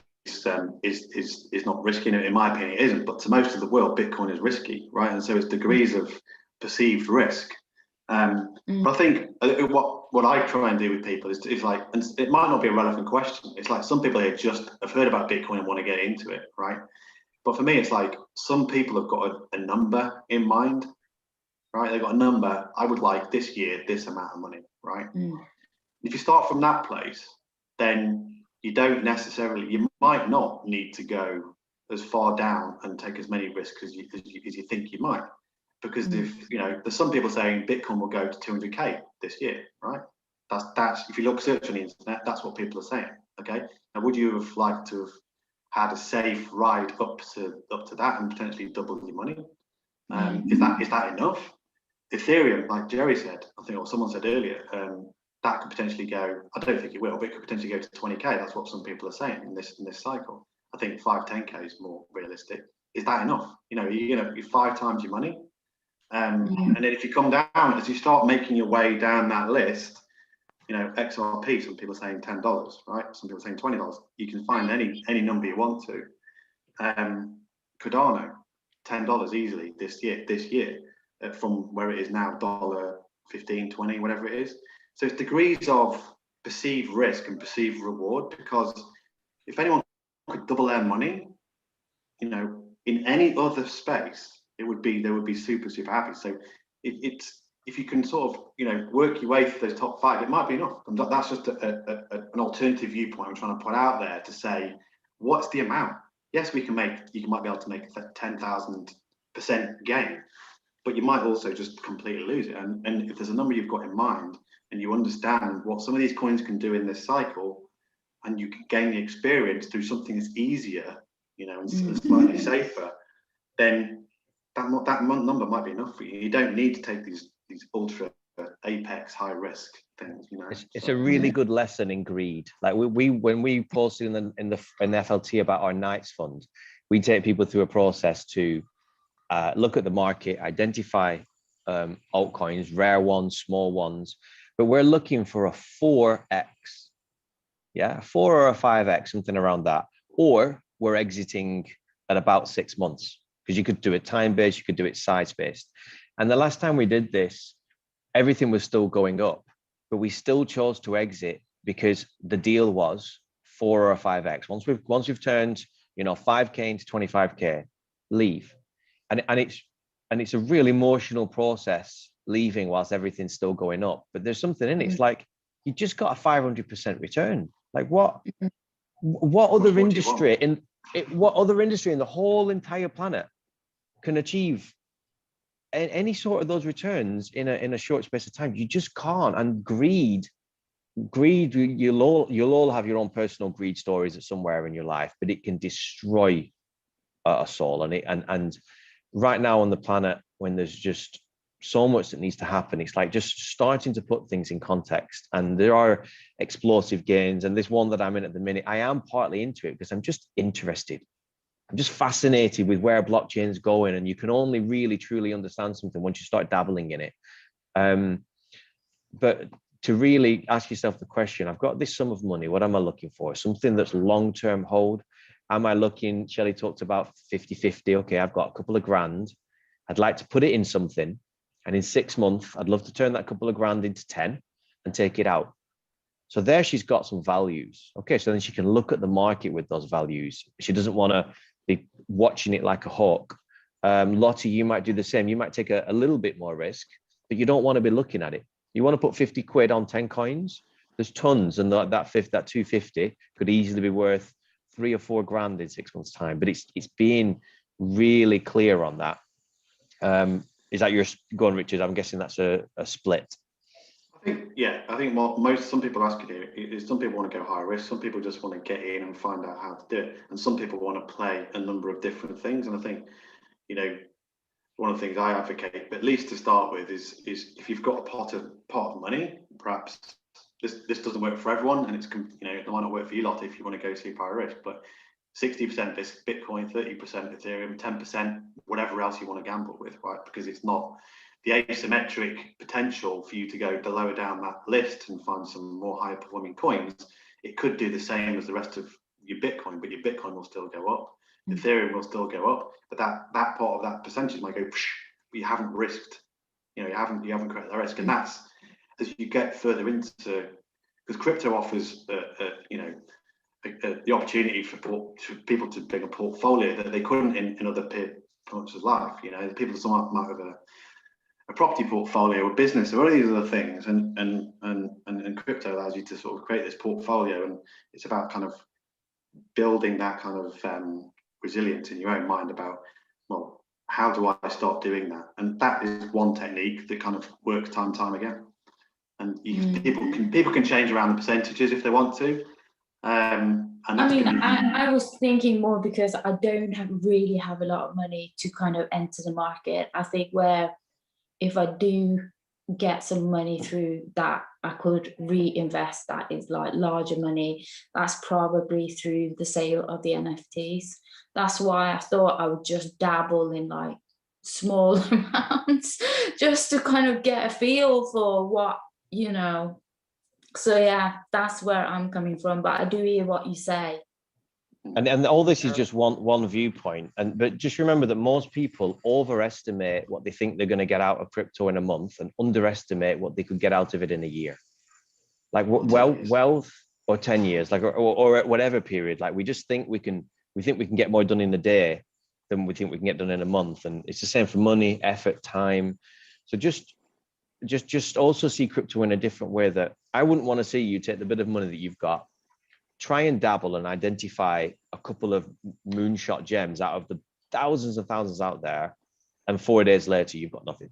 not risky. In my opinion, it isn't. But to most of the world, Bitcoin is risky, right? And so it's degrees of perceived risk. But I think what I try and do with people is like, and it might not be a relevant question. It's like some people here just have heard about Bitcoin and want to get into it, right? But for me, it's like some people have got a number in mind, right? They've got a number. I would like this year this amount of money, right? If you start from that place, then you might not need to go as far down and take as many risks as you think you might. Because if there's some people saying Bitcoin will go to 200k this year, right? That's if you search on the internet, that's what people are saying. Okay, now would you have liked to have had a safe ride up to that and potentially double your money? Is that enough? Ethereum, like Jerry said, I think, or someone said earlier, that could potentially go. I don't think it will, but it could potentially go to 20k. That's what some people are saying in this cycle. I think 5-10k is more realistic. Is that enough? You're going to be 5 times your money. And then if you come down, as you start making your way down that list, XRP, some people are saying $10, right? Some people are saying $20. You can find any number you want to. Cardano, $10 easily this year, from where it is now, $15, $20, whatever it is. So it's degrees of perceived risk and perceived reward, because if anyone could double their money, in any other space, they would be super happy. So if you can sort of work your way through those top 5, it might be enough. And that's just an alternative viewpoint I'm trying to put out there to say, what's the amount? Yes, you might be able to make a 10,000% gain, but you might also just completely lose it. And if there's a number you've got in mind and you understand what some of these coins can do in this cycle, and you can gain the experience through something that's easier, and slightly safer, then that number might be enough for you. You don't need to take these ultra apex high risk things. It's a really good lesson in greed. Like when we posted in the FLT about our Knights fund, we take people through a process to look at the market, identify altcoins, rare ones, small ones, but we're looking for a 4x, a 4 or a 5x, something around that, or we're exiting at about 6 months. Because you could do it time-based, you could do it size-based. And the last time we did this, everything was still going up, but we still chose to exit because the deal was 4 or a 5x. Once we've turned, 5k into 25k, leave. And it's a really emotional process leaving whilst everything's still going up. But there's something in it. It's like you just got a 500% return. Like what other industry in the whole entire planet can achieve any sort of those returns in a short space of time? You just can't. And greed, you'll all have your own personal greed stories somewhere in your life, but it can destroy a soul. And right now on the planet, when there's just so much that needs to happen, it's like just starting to put things in context. And there are explosive gains, and this one that I'm in at the minute, I am partly into it because I'm just interested. I'm just fascinated with where blockchain's going, and you can only really truly understand something once you start dabbling in it. But to really ask yourself the question, I've got this sum of money, what am I looking for? Something that's long-term hold. Am I looking, Shelley talked about 50-50. Okay, I've got a couple of grand. I'd like to put it in something. And in 6 months, I'd love to turn that couple of grand into 10 and take it out. So there she's got some values. Okay, so then she can look at the market with those values. She doesn't want to be watching it like a hawk. Lottie, you might do the same. You might take a little bit more risk, but you don't want to be looking at it. You want to put 50 quid on 10 coins. There's tons, and that 250 could easily be worth 3 or 4 grand in 6 months' time. But it's being really clear on that. Is that your go on, Richard? I'm guessing that's a split. I think what some people ask you is, some people want to go higher risk, some people just want to get in and find out how to do it, and some people want to play a number of different things. And I think, you know, one of the things I advocate, at least to start with, is if you've got a pot of money, perhaps this doesn't work for everyone, and it's, you know, it might not work for you lot if you want to go super high risk, but 60% this Bitcoin, 30% Ethereum, 10% whatever else you want to gamble with, right? Because it's not the asymmetric potential for you to go to lower down that list and find some more higher performing coins. It could do the same as the rest of your Bitcoin, but your Bitcoin will still go up. Ethereum will still go up, but that part of that percentage might go, but you haven't risked, you know, you haven't created the risk. And that's, as you get further into, because crypto offers, you know, the opportunity for people to bring a portfolio that they couldn't in other parts of life. You know, people might have a property portfolio, a business, or all these other things, and crypto allows you to sort of create this portfolio, and it's about kind of building that kind of resilience in your own mind about, well, how do I start doing that? And that is one technique that kind of works time and time again. And people can change around the percentages if they want to. And I mean, I was thinking more because I don't really have a lot of money to kind of enter the market. I think where if I do get some money through that, I could reinvest that is like larger money. That's probably through the sale of the NFTs. That's why I thought I would just dabble in like small amounts just to kind of get a feel for what, you know. So yeah, that's where I'm coming from, but I do hear what you say. And all this is just one viewpoint, but just remember that most people overestimate what they think they're going to get out of crypto in a month and underestimate what they could get out of it in a year. Like wealth or 10 years, like or at whatever period. Like we just think we can get more done in a day than we think we can get done in a month, and it's the same for money, effort, time. So just also see crypto in a different way. That I wouldn't want to see you take the bit of money that you've got, try and dabble and identify a couple of moonshot gems out of the thousands and thousands out there, and 4 days later you've got nothing.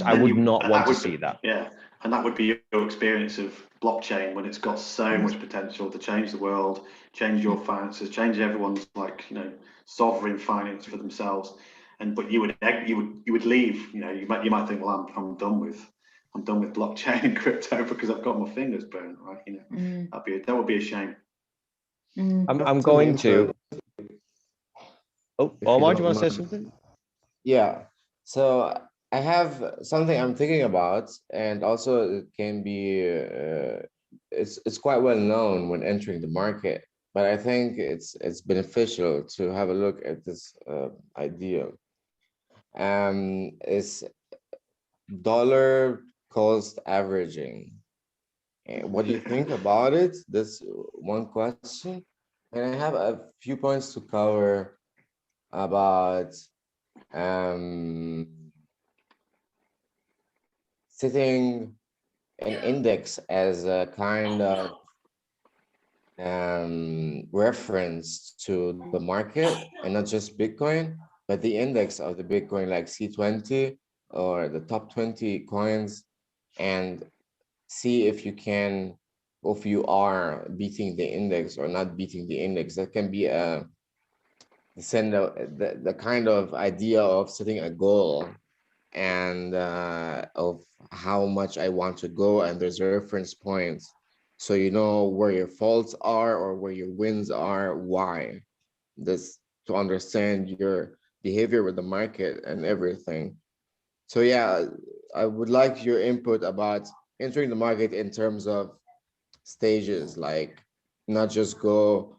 I would not want to see that. Yeah, and that would be your experience of blockchain when it's got so much potential to change the world, change your finances, change everyone's, like, you know, sovereign finance for themselves. But you would leave. You know, you might think, well, I'm done with blockchain and crypto because I've got my fingers burned, right? You know, that would be a shame. I'm going to. Oh, Omar, do you want to say something? Yeah. So I have something I'm thinking about, and also it can be it's quite well known when entering the market, but I think it's beneficial to have a look at this idea. Is dollar cost averaging. What do you think about it? That's one question. And I have a few points to cover about setting an index as a kind of reference to the market, and not just Bitcoin, but the index of the Bitcoin, like C20 or the top 20 coins, and see if you can, if you are beating the index or not beating the index. That can be the kind of idea of setting a goal, and of how much I want to go, and there's reference points, so you know where your faults are or where your wins are, why. This to understand your behavior with the market and everything. So yeah, I would like your input about entering the market in terms of stages, like not just go,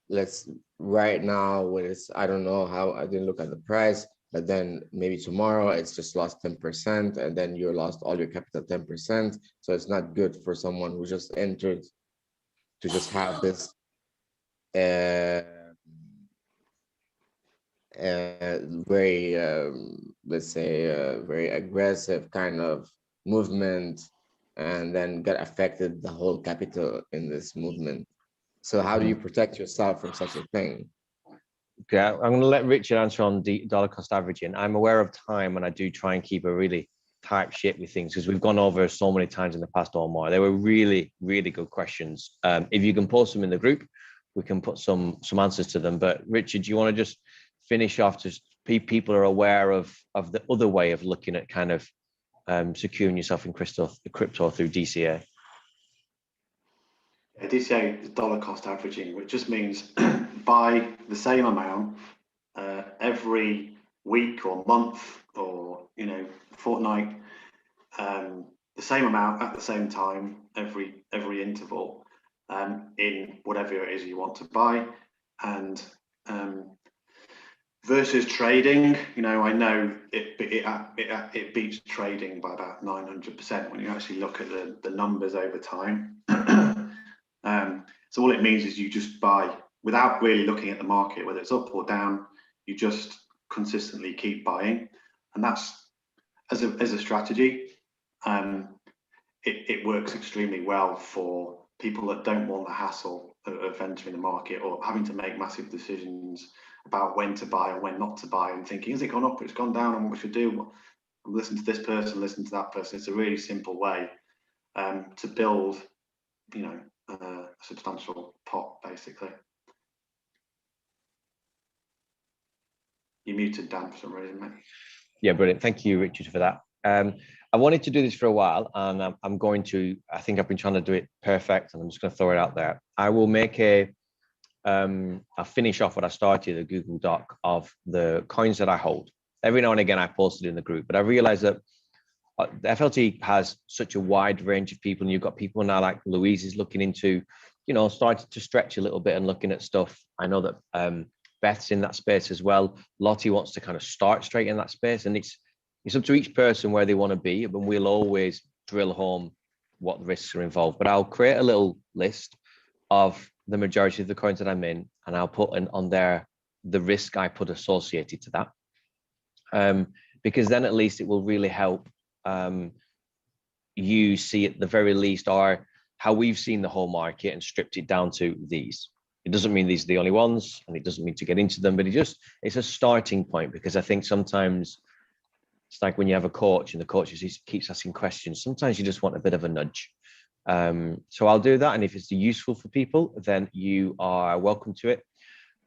let's right now when it's, I don't know how, I didn't look at the price, but then maybe tomorrow it's just lost 10%, and then you lost all your capital 10%. So it's not good for someone who just entered to just have this very, let's say, very aggressive kind of movement, and then get affected the whole capital in this movement. So how do you protect yourself from such a thing? Okay, I'm going to let Richard answer on the dollar cost averaging. I'm aware of time, and I do try and keep a really tight ship with things because we've gone over so many times in the past or more. They were really, really good questions. If you can post them in the group, we can put some answers to them. But Richard, do you want to just finish off? Just people are aware of the other way of looking at kind of securing yourself in crypto through DCA. DCA is dollar cost averaging, which just means buy the same amount every week or month or fortnight, the same amount at the same time every interval in whatever it is you want to buy, and versus trading. I know it beats trading by about 900% when you actually look at the numbers over time. So all it means is you just buy without really looking at the market, whether it's up or down. You just consistently keep buying, and that's as a strategy. It works extremely well for people that don't want the hassle of entering the market or having to make massive decisions about when to buy and when not to buy, and thinking, has it gone up, it's gone down, and what we should do? Listen to this person, listen to that person. It's a really simple way to build, a substantial pot, basically. You muted, Dan, for some reason, mate. Yeah, brilliant. Thank you, Richard, for that. I wanted to do this for a while, and I think I've been trying to do it perfect, and I'm just going to throw it out there. I will make I'll finish off what I started, a Google Doc of the coins that I hold. Every now and again, I post it in the group, but I realized that the FLT has such a wide range of people, and you've got people now like Louise is looking into, starting to stretch a little bit and looking at stuff. I know that Beth's in that space as well. Lottie wants to kind of start straight in that space, and it's up to each person where they want to be, but we'll always drill home what the risks are involved. But I'll create a little list of the majority of the coins that I'm in, and I'll put on there the risk I put associated to that, because then at least it will really help you see at the very least or how we've seen the whole market and stripped it down to these. It doesn't mean these are the only ones, and it doesn't mean to get into them, but it's a starting point, because I think sometimes it's like when you have a coach and the coach just keeps asking questions. Sometimes you just want a bit of a nudge. So I'll do that, and if it's useful for people, then you are welcome to it.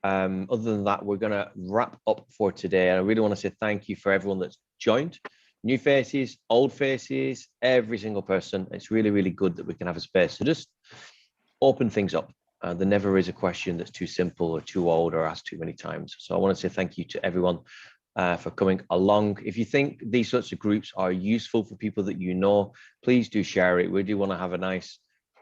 Other than that, we're going to wrap up for today. And I really want to say thank you for everyone that's joined. New faces, old faces, every single person. It's really, really good that we can have a space to just open things up. There never is a question that's too simple or too old or asked too many times. So I want to say thank you to everyone for coming along. If you think these sorts of groups are useful for people that you know, please do share it. We do want to have a nice,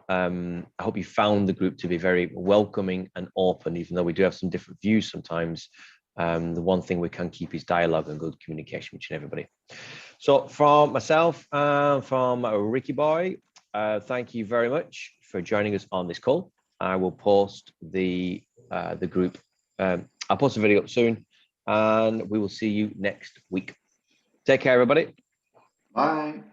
I hope you found the group to be very welcoming and open, even though we do have some different views sometimes. The one thing we can keep is dialogue and good communication between everybody. So from myself and from Ricky Boy, thank you very much for joining us on this call. I will post the group. I'll post a video up soon, and we will see you next week. Take care, everybody. Bye.